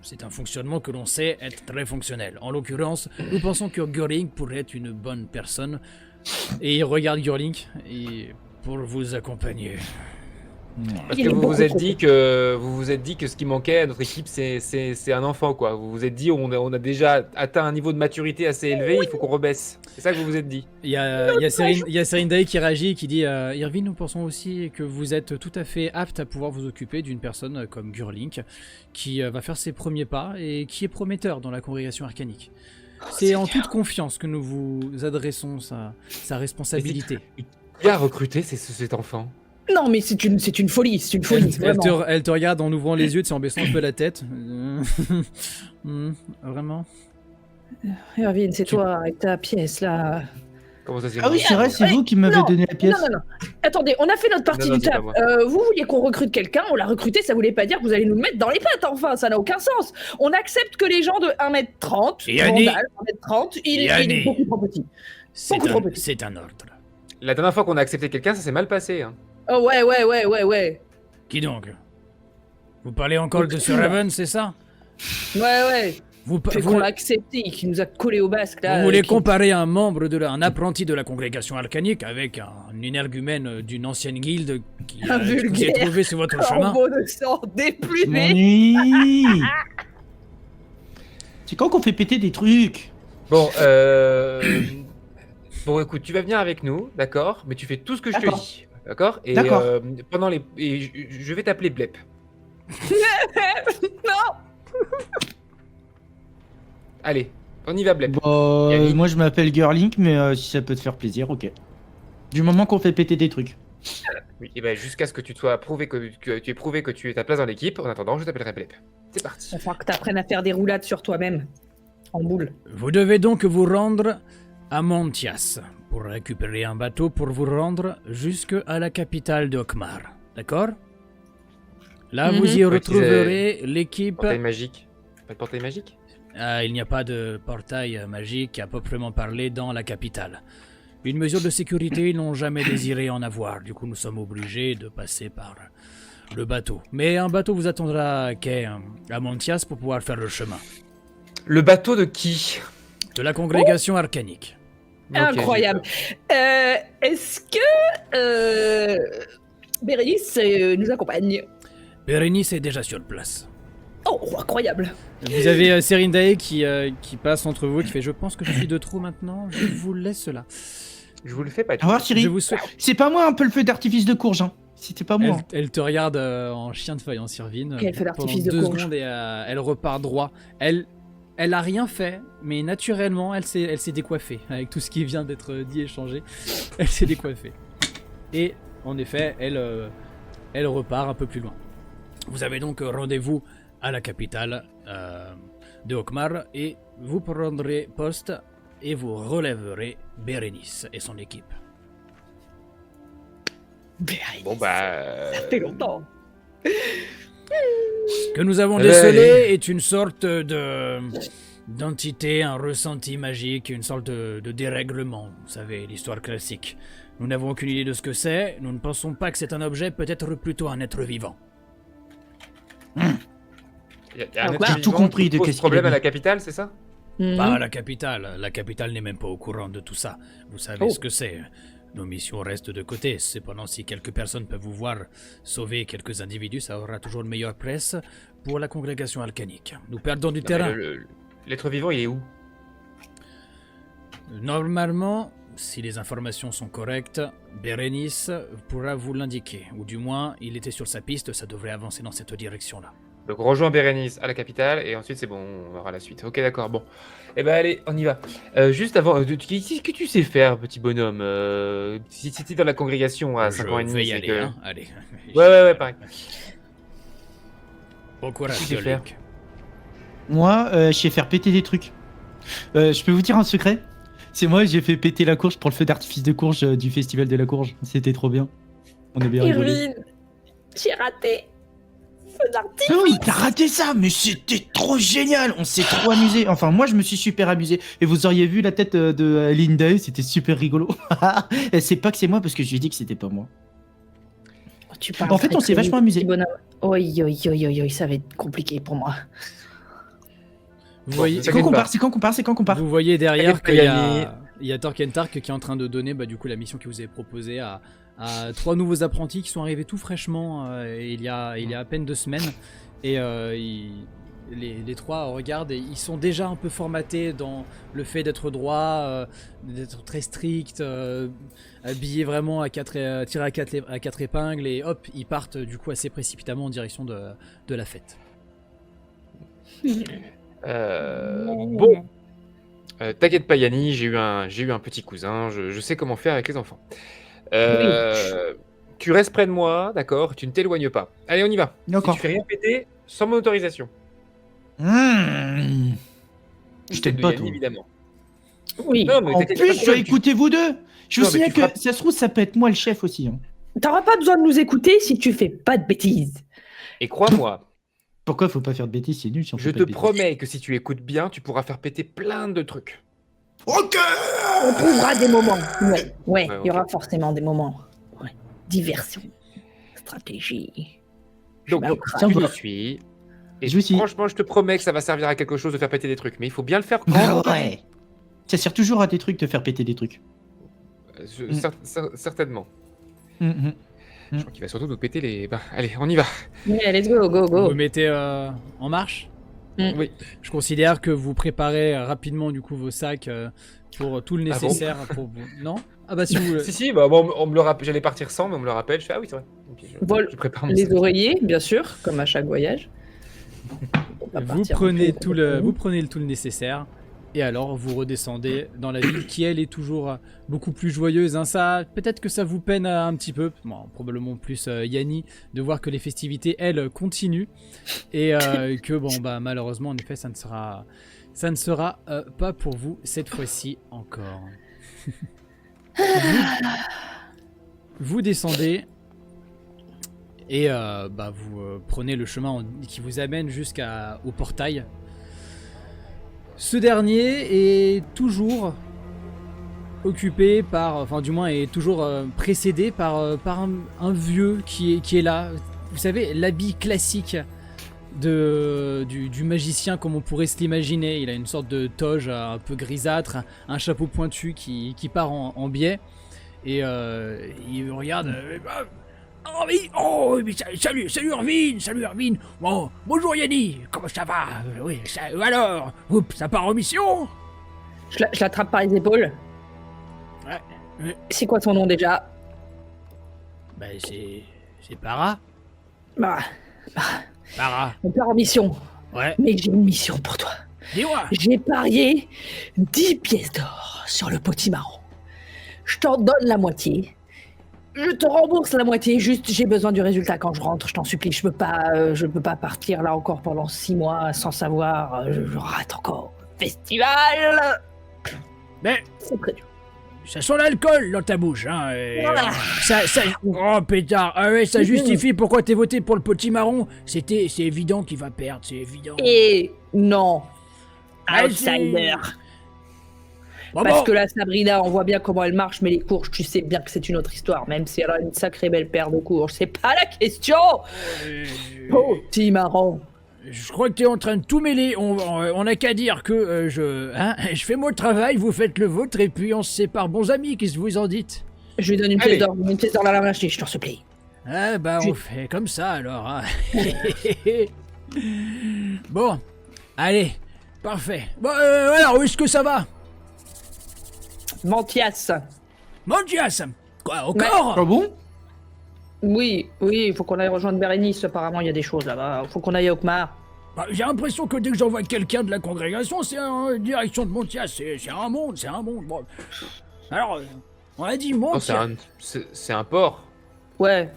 c'est un fonctionnement que l'on sait être très fonctionnel. En l'occurrence, nous pensons que Görling pourrait être une bonne personne. Et il regarde Görling et pour vous accompagner. Parce que vous vous êtes dit que ce qui manquait à notre équipe, c'est un enfant, quoi. Vous vous êtes dit, on a déjà atteint un niveau de maturité assez élevé, il faut qu'on rebaisse. C'est ça que vous vous êtes dit. Il y a Serindae qui réagit et qui dit Irvine, nous pensons aussi que vous êtes tout à fait apte à pouvoir vous occuper d'une personne comme Gurlink qui va faire ses premiers pas et qui est prometteur dans la congrégation arcanique. C'est en toute confiance que nous vous adressons sa responsabilité. Qui a recruté cet enfant? Non, mais c'est une folie, c'est une folie. Elle te regarde en ouvrant les yeux, en baissant un peu la tête. Vraiment? Irvine, c'est toi avec ta pièce là. Comment ça s'est Ah oui, c'est vrai, c'est vous qui m'avez donné la pièce. Non. Attendez, on a fait notre partie Non, du c'est pas taf. moi. Vous vouliez qu'on recrute quelqu'un, on l'a recruté, ça voulait pas dire que vous allez nous le mettre dans les pattes, enfin, ça n'a aucun sens. On accepte que les gens de 1m30, Yanni. Vandal, 1m30, il est beaucoup trop petit. C'est un ordre. La dernière fois qu'on a accepté quelqu'un, ça s'est mal passé. Hein. Oh ouais. Qui donc? Vous parlez encore de ce Raven, c'est ça? Ouais. Vous Fait qu'on l'a accepté, qui nous a collé au basque là. voulez qui- comparer un un apprenti de la congrégation arcanique avec un énergumène d'une ancienne guilde qui Un vous est vulgaire trouvé sur votre chemin? corbeau de sang Je déplumé. m'ennuie. C'est quand qu'on fait péter des trucs? Bon, bon, écoute, tu vas venir avec nous, d'accord? Mais tu fais tout ce que je te D'accord. dis, d'accord? Et D'accord. pendant les, et je vais t'appeler Blep. Non. Allez, on y va, Blep. Bah, Yannick. moi je m'appelle Girlink, mais si ça peut te faire plaisir, ok. Du moment qu'on fait péter des trucs. Oui, et ben jusqu'à ce que tu te sois prouvé que tu aies prouvé que tu es ta place dans l'équipe. En attendant, je t'appellerai Blep. C'est parti. Il va falloir que t'apprennes à faire des roulades sur toi-même. En boule. Vous devez donc vous rendre à Montias pour récupérer un bateau pour vous rendre jusqu'à la capitale de Okmar. D'accord? Là, vous y Ouais, retrouverez l'équipe. Portail magique. Pas de portail magique? Il n'y a pas de portail magique à proprement parler dans la capitale. Une mesure de sécurité, ils n'ont jamais désiré en avoir. Du coup, nous sommes obligés de passer par le bateau. Mais un bateau vous attendra à quai à Montias pour pouvoir faire le chemin. Le bateau de qui? De la congrégation arcanique. Ok, Incroyable. Est-ce que Bérénice nous accompagne? Bérénice est déjà sur place. Oh, incroyable. Vous avez Serindae qui passe entre vous, qui fait je pense que je suis de trop maintenant, je vous laisse là. Je vous le fais pas. Au revoir, Thierry. Je vous souhaite. C'est pas moi un peu le feu d'artifice de courge, hein. C'était pas moi. Elle te regarde en chien de faïence, Irvine. Quel feu pendant d'artifice de 2 courge. secondes et elle repart droit. Elle a rien fait, mais naturellement, elle s'est décoiffée. Avec tout ce qui vient d'être dit et changé, elle s'est décoiffée. Et en effet, elle repart un peu plus loin. Vous avez donc rendez-vous à la capitale de Okmar et vous prendrez poste et vous relèverez Bérénice et son équipe. Bérénice. Bon bah. Ça fait longtemps. Ce que nous avons Allez, décelé allez. est une sorte d'entité, un ressenti magique, une sorte de dérèglement. Vous savez, l'histoire classique. Nous n'avons aucune idée de ce que c'est. Nous ne pensons pas que c'est un objet, peut-être plutôt un être vivant. Y a un être J'ai tout vivant compris qui de pose qu'est-ce qu'il problème a à dit. la capitale, c'est ça? Pas à la capitale. La capitale n'est même pas au courant de tout ça. Vous savez Oh. ce que c'est. nos missions restent de côté. Cependant, si quelques personnes peuvent vous voir sauver quelques individus, ça aura toujours une meilleure presse pour la congrégation alcanique. Nous perdons du terrain. L'être vivant, il est où? Normalement, si les informations sont correctes, Bérénice pourra vous l'indiquer. Ou du moins, il était sur sa piste, ça devrait avancer dans cette direction-là. Donc rejoins Bérénice à la capitale et ensuite c'est bon, on aura la suite. Ok, d'accord, bon. Eh ben allez, on y va. Juste avant, qu'est-ce que tu sais faire, petit bonhomme? Si tu étais dans la congrégation à 5 ans et Je demi, vais y c'est aller, que... hein. Allez. Ouais, pareil. Bon courage, Qu'est-ce que tu sais faire Luc. Moi, je sais faire péter des trucs. Je peux vous dire un secret? C'est moi, j'ai fait péter la courge pour le feu d'artifice de courge du festival de la courge. C'était trop bien. On a bien rigolé. Irvine, j'ai raté. Feu d'artifice. Ah oui, t'as raté ça, mais c'était trop génial. On s'est trop amusé. Enfin, moi, je me suis super amusé. Et vous auriez vu la tête de Linda, c'était super rigolo. Elle sait pas que c'est moi parce que je lui ai dit que c'était pas moi. Tu parles En fait, très, on s'est très vachement vite, amusé. petit bonhomme. Oi, ça va être compliqué pour moi. Vous voyez, C'est quand qu'on part, c'est quand qu'on part, c'est quand qu'on part. vous voyez derrière T'inquiète qu'il pas, y a, il y a Torkentark qui est en train de donner du coup la mission que vous avez proposée à 3 nouveaux apprentis qui sont arrivés tout fraîchement il y a à peine 2 semaines. Et les 3 regardent et ils sont déjà un peu formatés dans le fait d'être droit, d'être très strict, habillés vraiment à tirés à 4 épingles, et hop, ils partent du coup assez précipitamment en direction de la fête. Bon. T'inquiète pas, Yanni, j'ai eu un petit cousin, je sais comment faire avec les enfants. Tu restes près de moi, d'accord? Tu ne t'éloignes pas. Allez, on y va. D'accord. Si tu fais rien péter, sans mon autorisation. Je t'aide De pas, Yanni, toi. évidemment. Oui. Non, mais En t'inquiète pas, plus, je dois écouter vous deux. Je vous Non, mais signale tu que frappes. ça se trouve, ça peut être moi le chef aussi. Hein. T'auras pas besoin de nous écouter si tu fais pas de bêtises. Et crois-moi, Pourquoi faut pas faire de bêtises? C'est nul si on je fait pas te de bêtises. promets que si tu écoutes bien, tu pourras faire péter plein de trucs. Ok. On trouvera des moments. Ouais, Ouais, il y aura ok. forcément des moments. Ouais. Diversion, stratégie. Donc, Je tiens, tu voilà. me suis. Et Je suis. franchement, je te promets que ça va servir à quelque chose de faire péter des trucs. Mais il faut bien le faire quand Ah ouais. Ça sert toujours à des trucs de faire péter des trucs. Certainement. Mhm. Je crois qu'il va surtout nous péter les... Bah, allez, on y va. Yeah, let's go, go, Vous go. vous mettez en marche. Oui. Je considère que vous préparez rapidement du coup vos sacs pour tout le Ah bon nécessaire pour vous. Non? Ah bah si vous... Si, bah, bon, on me le rappelle. J'allais partir sans, mais on me le rappelle. Je fais, ah oui, c'est vrai. Ok, Vol- je prépare mon Les sac. oreillers, bien sûr, comme à chaque voyage. On va Vous partir en prenez cours. tout le nécessaire et alors vous redescendez dans la ville qui elle est toujours beaucoup plus joyeuse. Hein. Ça, peut-être que ça vous peine un petit peu, bon, probablement plus Yanni, de voir que les festivités elles continuent et que bon bah malheureusement en effet ça ne sera pas pour vous cette fois-ci encore. vous descendez. Et vous prenez le chemin qui vous amène jusqu'au portail. Ce dernier est toujours occupé par, enfin du moins est toujours précédé par un vieux qui est là. Vous savez, l'habit classique du magicien comme on pourrait se l'imaginer. Il a une sorte de toge un peu grisâtre, un chapeau pointu qui part en biais. Et il regarde... Oh oui, salut Irvine. Bon, bonjour Yanni, comment ça va? Oui, alors, ça part en mission? Je l'attrape par les épaules. Ouais. C'est quoi ton nom déjà? Ben, c'est Para. Bah, Para. on part en mission. Ouais. Mais j'ai une mission pour toi. Dis-moi. J'ai parié 10 pièces d'or sur le potimarron. Je t'en donne la moitié. Je te rembourse la moitié, juste j'ai besoin du résultat quand je rentre, je t'en supplie. Je peux pas partir là encore pendant 6 mois sans savoir. Je rate encore le festival. Mais C'est prévu. ça sent l'alcool dans ta bouche, hein. Voilà. Oh pétard. Ah ouais, ça justifie pourquoi t'es voté pour le potimarron. C'est évident qu'il va perdre, c'est évident. Et non. Ah, Outsider. Bon, Parce bon. que là, Sabrina, on voit bien comment elle marche, mais les courges, tu sais bien que c'est une autre histoire, même si elle a une sacrée belle paire de courges. C'est pas la question. Potimarron. Je crois que t'es en train de tout mêler. On a qu'à dire que je fais mon travail, vous faites le vôtre, et puis on se sépare bons amis. Qu'est-ce que vous en dites? Je lui donne une Allez. pièce d'or dans la main, je t'en supplie. Ah bah on fait comme ça alors. Hein. Bon, allez, parfait. Bon, alors où est-ce que ça va? Mantias. Mondias. Quoi, encore? Ah bon? Oui, il faut qu'on aille rejoindre Bérénice. Apparemment, il y a des choses là-bas. Il faut qu'on aille à Okmar. Bah, j'ai l'impression que dès que j'envoie quelqu'un de la congrégation, c'est en direction de Montias. C'est un monde, c'est un monde. Bon. Alors, on a dit Non, c'est Montias. c'est un port. Ouais.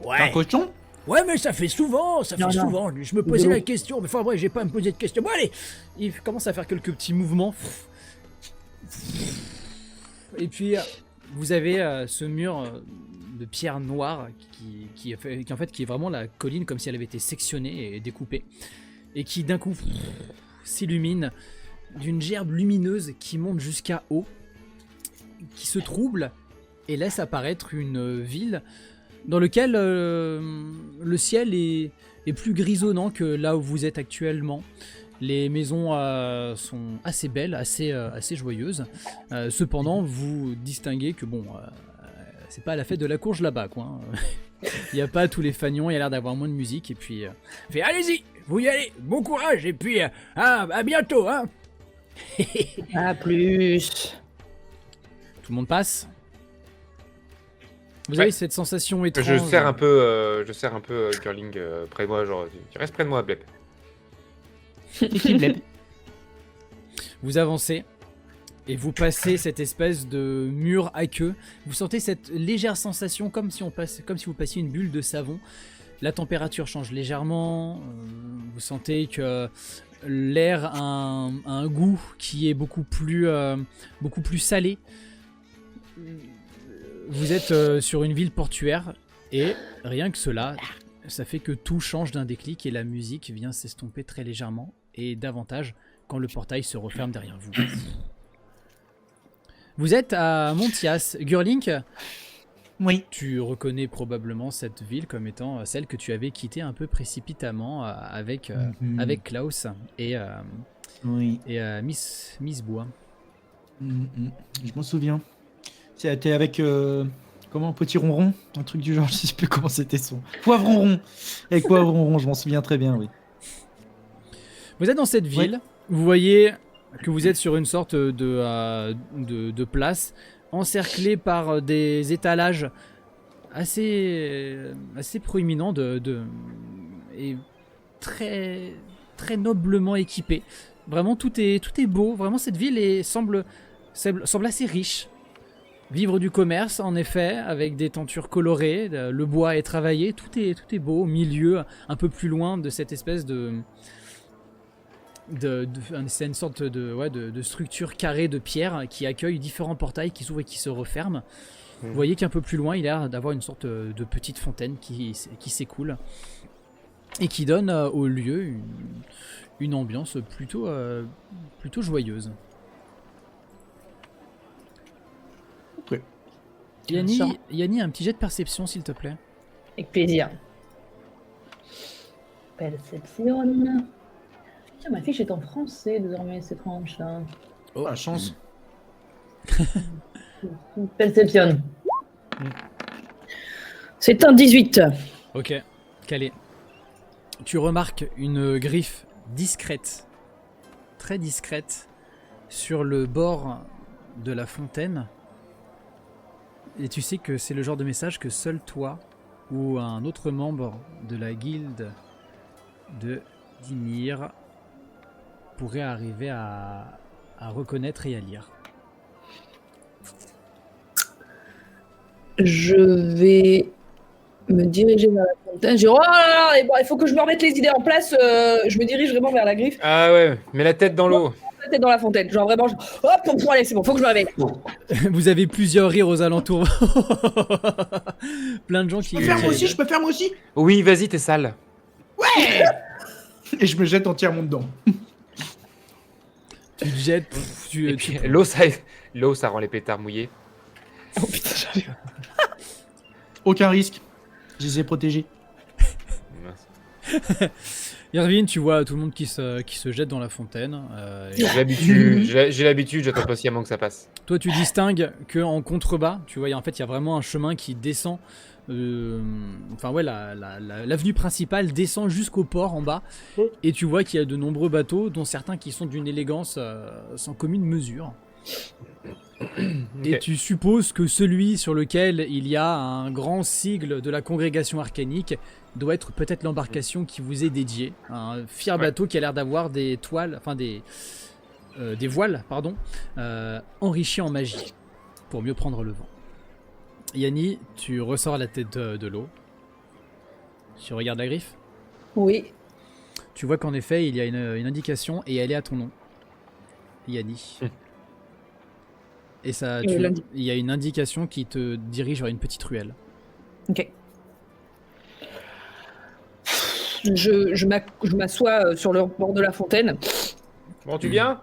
Un Ouais. cochon? Ouais, mais ça fait souvent, ça fait Non, non. souvent. Je me posais De l'eau. la question, mais enfin, vrai, j'ai pas à me poser de questions. Bon, allez, il commence à faire quelques petits mouvements. Et puis, vous avez ce mur de pierre noire qui en fait qui est vraiment la colline comme si elle avait été sectionnée et découpée. Et qui d'un coup s'illumine d'une gerbe lumineuse qui monte jusqu'à haut, qui se trouble et laisse apparaître une ville dans laquelle le ciel est plus grisonnant que là où vous êtes actuellement. Les maisons sont assez belles, assez joyeuses. Cependant, vous distinguez que bon, c'est pas la fête de la courge là-bas, quoi. Hein. Il n'y a pas tous les fanions, il y a l'air d'avoir moins de musique. Et puis, fait, allez-y, vous y allez, bon courage. Et puis, à bientôt, hein. À plus. Tout le monde passe. Vous Ouais. avez cette sensation étrange. Je serre un peu Curling près de moi, genre tu restes près de moi, Blep. Vous avancez et vous passez cette espèce de mur aqueux. Vous sentez cette légère sensation comme si vous passiez une bulle de savon. La température change légèrement. Vous sentez que l'air a un goût qui est beaucoup plus salé. Vous êtes sur une ville portuaire et rien que cela, ça fait que tout change d'un déclic et la musique vient s'estomper très légèrement et davantage quand le portail se referme derrière vous. Vous êtes à Montias. Gurlink, Oui. tu reconnais probablement cette ville comme étant celle que tu avais quittée un peu précipitamment avec Klaus et Oui. Miss Bois. Je m'en souviens. C'était avec. Comment, Petit Ronron? Un truc du genre, je sais plus comment c'était son. Poivron rond. Avec Poivron rond, je m'en souviens très bien, oui. Vous êtes dans cette ville, vous voyez que vous êtes sur une sorte de place encerclée par des étalages assez proéminents et très, très noblement équipés. Vraiment, tout est beau. Vraiment, cette ville semble assez riche. Vivre du commerce, en effet, avec des tentures colorées, le bois est travaillé, tout est beau au milieu, un peu plus loin de cette espèce c'est une sorte de structure carrée de pierre qui accueille différents portails qui s'ouvrent et qui se referment. Vous voyez qu'un peu plus loin, il a l'air d'avoir une sorte de petite fontaine qui s'écoule et qui donne au lieu une ambiance plutôt joyeuse. Ok. Yanni, un petit jet de perception, s'il te plaît. Avec plaisir. Perception. Tiens, ma fiche est en français désormais, c'est étrange ça. Oh, la chance. Perception. C'est un 18. Ok, calé. Tu remarques une griffe discrète, très discrète, sur le bord de la fontaine. Et tu sais que c'est le genre de message que seul toi ou un autre membre de la guilde de Dimir pourrait arriver à reconnaître et à lire. Je vais me diriger vers la fontaine. Je dis, oh là là, et bon, il faut que je me remette les idées en place. Je me dirige vraiment vers la griffe, Ah ouais, mets la tête dans l'eau. la tête dans la fontaine. Genre vraiment, hop, allez, c'est bon, faut que je me réveille. Vous avez plusieurs rires aux alentours. Plein de gens qui... Je peux faire moi aussi. Oui, vas-y, t'es sale. Et je me jette entièrement dedans. Tu te jettes... Et puis, l'eau, ça rend les pétards mouillés. Oh putain, j'arrive. Aucun risque. Je les ai protégés. Mince. Irvine, tu vois tout le monde qui se jette dans la fontaine. Et J'ai l'habitude, j'attends patiemment que ça passe. toi, tu distingues qu'en contrebas, tu vois, en fait, il y a vraiment un chemin qui descend. Enfin, ouais, l'avenue principale descend jusqu'au port en bas. Et tu vois qu'il y a de nombreux bateaux, dont certains qui sont d'une élégance sans commune mesure. Et tu supposes que celui sur lequel il y a un grand sigle de la congrégation arcanique doit être peut-être l'embarcation qui vous est dédiée. Un fier bateau qui a l'air d'avoir des toiles, enfin des voiles, pardon, enrichis en magie pour mieux prendre le vent. Yanni, tu ressors la tête de l'eau. Tu regardes la griffe. Oui. Tu vois qu'en effet, il y a une indication et elle est à ton nom. Yanni. Et ça, il y a une indication qui te dirige vers une petite ruelle. Ok. Je m'assois sur le bord de la fontaine. Bon, tu viens?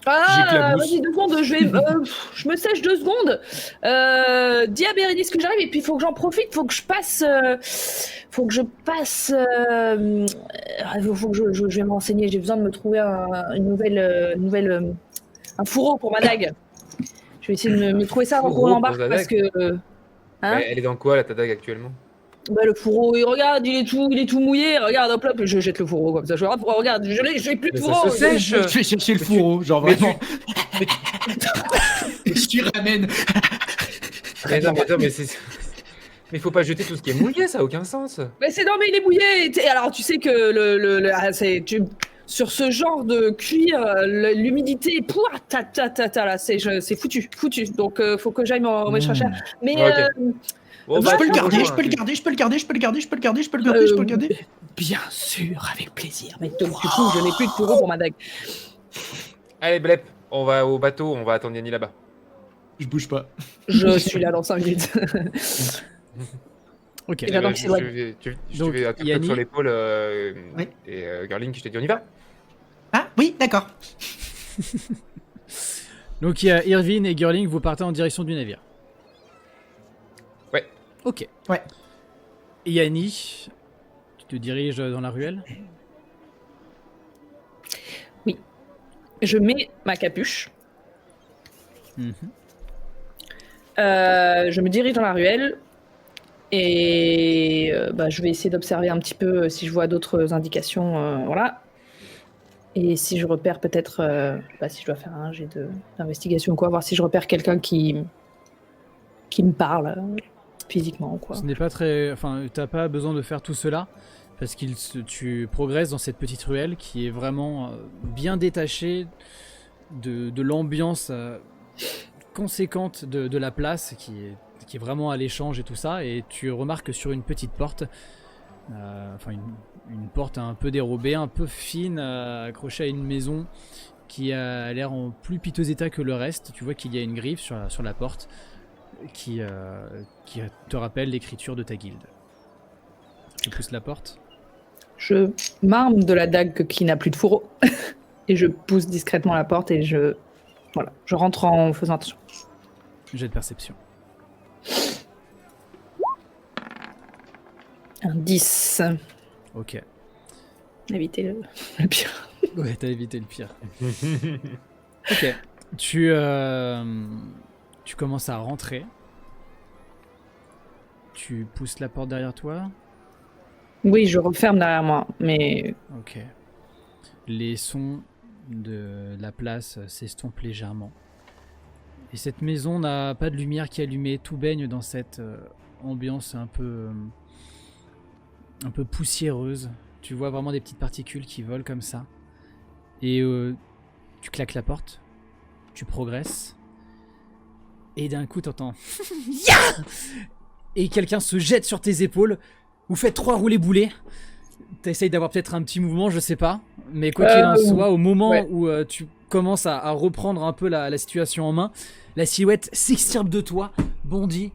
Vas-y 2 secondes, je me sèche 2 secondes. Dis à Bérénice que j'arrive et puis il faut que j'en profite, faut que je passe, faut que je vais me renseigner. J'ai besoin de me trouver un fourreau pour ma dague. Je vais essayer de me trouver ça avant qu'on l'embarque parce que. Hein, elle est dans quoi, là, ta dague, actuellement? Bah, le fourreau, regarde, il est tout mouillé. Regarde, hop, je jette le fourreau comme ça. Regarde, je n'ai plus de fourreau. Je vais chercher le fourreau, genre vraiment. Je t'y ramène. Mais faut pas jeter tout ce qui est mouillé, ça a aucun sens. Mais il est mouillé. Alors, tu sais que sur ce genre de cuir, l'humidité, là, c'est foutu. Donc, faut que j'aille me chercher. Mais Bon, je peux le garder. Bien sûr, avec plaisir. Mais donc, du coup, je n'ai plus de fourreau pour ma dague. Allez, Blep, on va au bateau, on va attendre Yanni là-bas. Je bouge pas. Je suis là dans 5 minutes. Ok. Tu vais un peu sur l'épaule Oui. et Girling qui te dit on y va. Ah oui, d'accord. Donc il y a Irvine et Girling, vous partez en direction du navire. Ouais. Ok. Ouais. Et Yanni, tu te diriges dans la ruelle? Oui. Je mets ma capuche. Mhm. Je me dirige dans la ruelle et je vais essayer d'observer un petit peu si je vois d'autres indications, voilà. Et si je repère peut-être, si je dois faire un jet d'investigation ou quoi, voir si je repère quelqu'un qui me parle physiquement, quoi. Ce n'est pas très, enfin, t'as pas besoin de faire tout cela parce tu progresses dans cette petite ruelle qui est vraiment bien détachée de l'ambiance conséquente de la place qui est vraiment à l'échange et tout ça, et tu remarques sur une petite porte, une porte un peu dérobée, un peu fine, accrochée à une maison qui a l'air en plus piteux état que le reste. Tu vois qu'il y a une griffe sur la porte qui te rappelle l'écriture de ta guilde. Tu pousses la porte. Je m'arme de la dague qui n'a plus de fourreau et je pousse discrètement la porte et je rentre en faisant attention. Jet de perception. Un 10. Ok. Éviter le pire. Ouais, t'as évité le pire. Ok. Tu commences à rentrer. Tu pousses la porte derrière toi. Oui, je referme derrière moi, mais... Ok. Les sons de la place s'estompent légèrement. Et cette maison n'a pas de lumière qui est allumée. Tout baigne dans cette ambiance un peu poussiéreuse. Tu vois vraiment des petites particules qui volent comme ça. Et tu claques la porte. Tu progresses. Et d'un coup, t'entends... Et quelqu'un se jette sur tes épaules. Vous faites 3 roulés-boulets. T'essayes d'avoir peut-être un petit mouvement, je sais pas. Mais quoi qu'il en soit, au moment où tu commences à reprendre un peu la situation en main, la silhouette s'extirpe de toi, bondit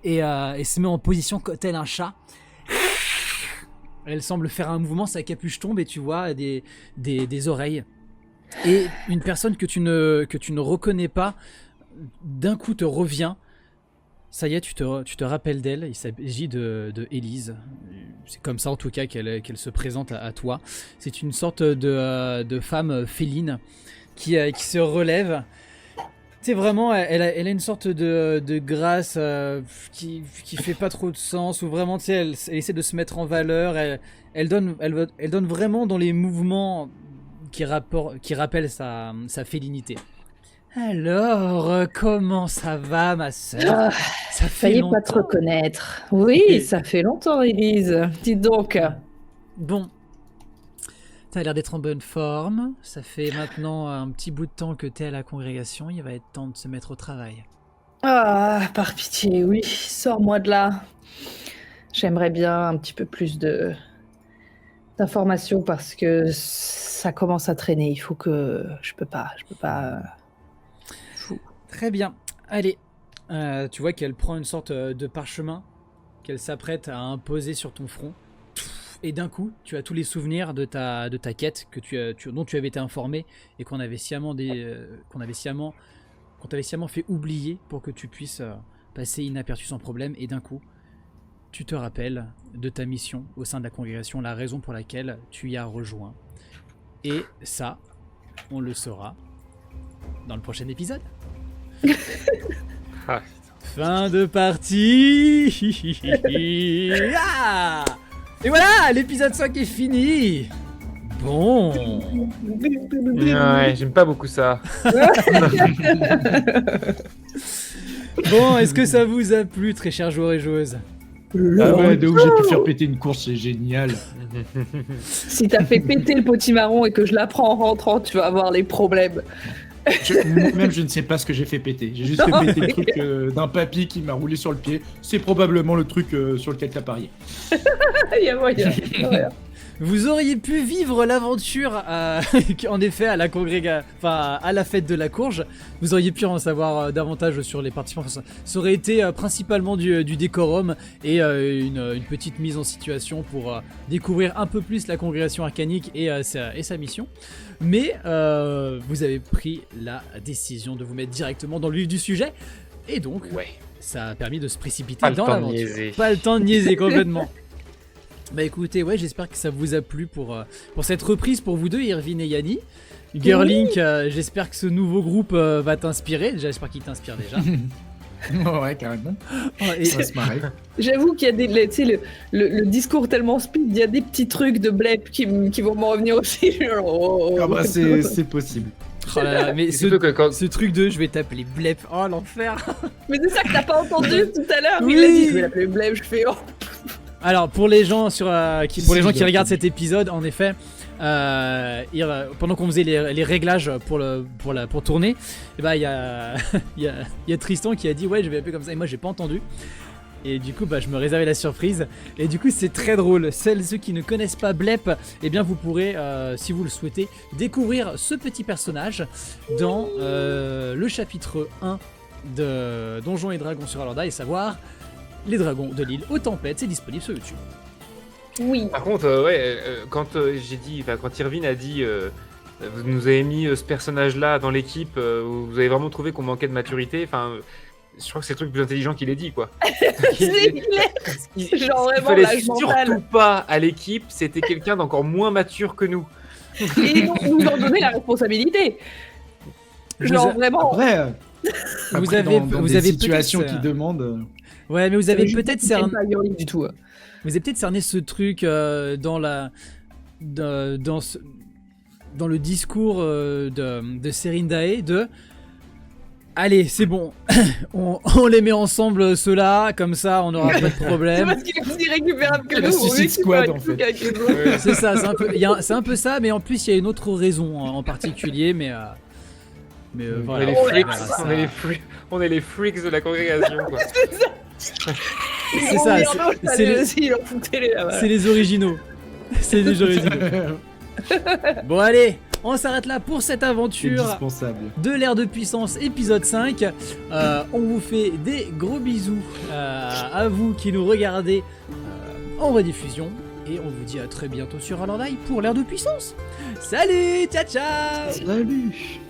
et se met en position tel un chat. Elle semble faire un mouvement, sa capuche tombe et tu vois des oreilles. Et une personne que tu ne reconnais pas, d'un coup te revient. Ça y est, tu te rappelles d'elle. Il s'agit de Élise. C'est comme ça en tout cas qu'elle se présente à toi. C'est une sorte de femme féline qui se relève. C'est vraiment, elle a une sorte de grâce qui fait pas trop de sens, ou vraiment, tu sais, elle essaie de se mettre en valeur. Elle donne vraiment dans les mouvements qui rappellent sa félinité. Alors, comment ça va, ma sœur? Ah, Ça fait failli longtemps. pas te reconnaître. Oui, Et- ça fait longtemps, Élise. Dites donc. Bon, t'as l'air d'être en bonne forme. Ça fait maintenant un petit bout de temps que t'es à la congrégation. Il va être temps de se mettre au travail. Ah, par pitié, oui, sors-moi de là. J'aimerais bien un petit peu plus d'informations parce que ça commence à traîner. Il faut que... Je peux pas... Très bien. Allez. Tu vois qu'elle prend une sorte de parchemin qu'elle s'apprête à imposer sur ton front. Et d'un coup, tu as tous les souvenirs de ta quête dont tu avais été informé et qu'on t'avait sciemment fait oublier pour que tu puisses passer inaperçu sans problème. Et d'un coup, tu te rappelles de ta mission au sein de la congrégation, la raison pour laquelle tu y as rejoint. Et ça, on le saura dans le prochain épisode. Ah, Fin de partie. Ah, et voilà, l'épisode 5 est fini. Bon. ouais, j'aime pas beaucoup ça. Bon, est-ce que ça vous a plu, très chers joueurs et joueuses? Ah ouais, de où j'ai pu faire péter une course, c'est génial. Si t'as fait péter le potimarron et que je l'apprends en rentrant, tu vas avoir les problèmes. Moi-même, je ne sais pas ce que j'ai fait péter. J'ai juste fait péter le truc d'un papy qui m'a roulé sur le pied. C'est probablement le truc sur lequel t'as parié. Il y a moyen. Vous auriez pu vivre l'aventure, en effet, à la à la fête de la courge. Vous auriez pu en savoir davantage sur les participants. Enfin, ça aurait été principalement du décorum et une petite mise en situation pour découvrir un peu plus la congrégation arcanique et sa mission. Mais vous avez pris la décision de vous mettre directement dans le vif du sujet. Et donc, Ouais. ça a permis de se précipiter Pas le dans temps de l'aventure. niaiser. Pas le temps de niaiser complètement. Bah écoutez, ouais, j'espère que ça vous a plu pour cette reprise pour vous deux, Irvine et Yanni. Girlink, j'espère que ce nouveau groupe va t'inspirer. Déjà, j'espère qu'il t'inspire déjà. Ouais, carrément. Et- Ça se marrer. J'avoue qu'il y a tu sais, le discours tellement speed, il y a des petits trucs de blep qui vont m'en revenir aussi. Ah bah, c'est possible. oh là là, mais Surtout que quand... ce truc de je vais t'appeler Blep, oh l'enfer. Mais c'est ça que t'as pas entendu tout à l'heure. Oui. Il a dit, je vais l'appeler blep, je fais oh. Alors pour les gens qui j'ai regardent entendu. cet épisode, en effet, pendant qu'on faisait les réglages pour tourner, et bah il y a Tristan qui a dit ouais je vais appeler comme ça et moi j'ai pas entendu. Et du coup, bah, je me réservais la surprise. Et du coup, c'est très drôle. Ceux qui ne connaissent pas Blep, eh bien, vous pourrez, si vous le souhaitez, découvrir ce petit personnage dans le chapitre 1 de Donjons et Dragons sur Alorda et savoir les dragons de l'île aux tempêtes. C'est disponible sur YouTube. Oui. Par contre, quand j'ai dit, quand Irvine a dit, vous nous avez mis ce personnage-là dans l'équipe, vous avez vraiment trouvé qu'on manquait de maturité. Enfin, je crois que c'est le truc le plus intelligent qu'il ait dit, quoi. C'est clair. Il Genre vraiment fallait l'âge mental. surtout pas à l'équipe, c'était quelqu'un d'encore moins mature que nous. Et nous en donner la responsabilité. Genre vraiment. Après, Vous après, avez- dans vous des avez situations peut-être, qui demandent. Ouais, mais vous avez Je peut-être sais cerné, pas Girly du tout. vous avez peut-être cerné ce truc dans le discours de Serindae de allez, c'est bon, on les met ensemble ceux-là, comme ça on n'aura pas de C'est problème. parce qu'il est plus irrécupérable que La nous. Suicide on récupère Squad, un en truc fait. avec les autres. C'est ça, c'est un peu ça, mais en plus il y a une autre raison en particulier, mais voilà. On est les on freaks, verra ça. on est les freaks de la congrégation, quoi. C'est ça, Il en foutait les là-bas. c'est les originaux. C'est les originaux. Bon allez, on s'arrête là pour cette C'est aventure indispensable. de l'ère de puissance épisode 5. On vous fait des gros bisous à vous qui nous regardez en rediffusion. Et on vous dit à très bientôt sur Alordaï pour l'ère de puissance. Salut, ciao ciao. Salut.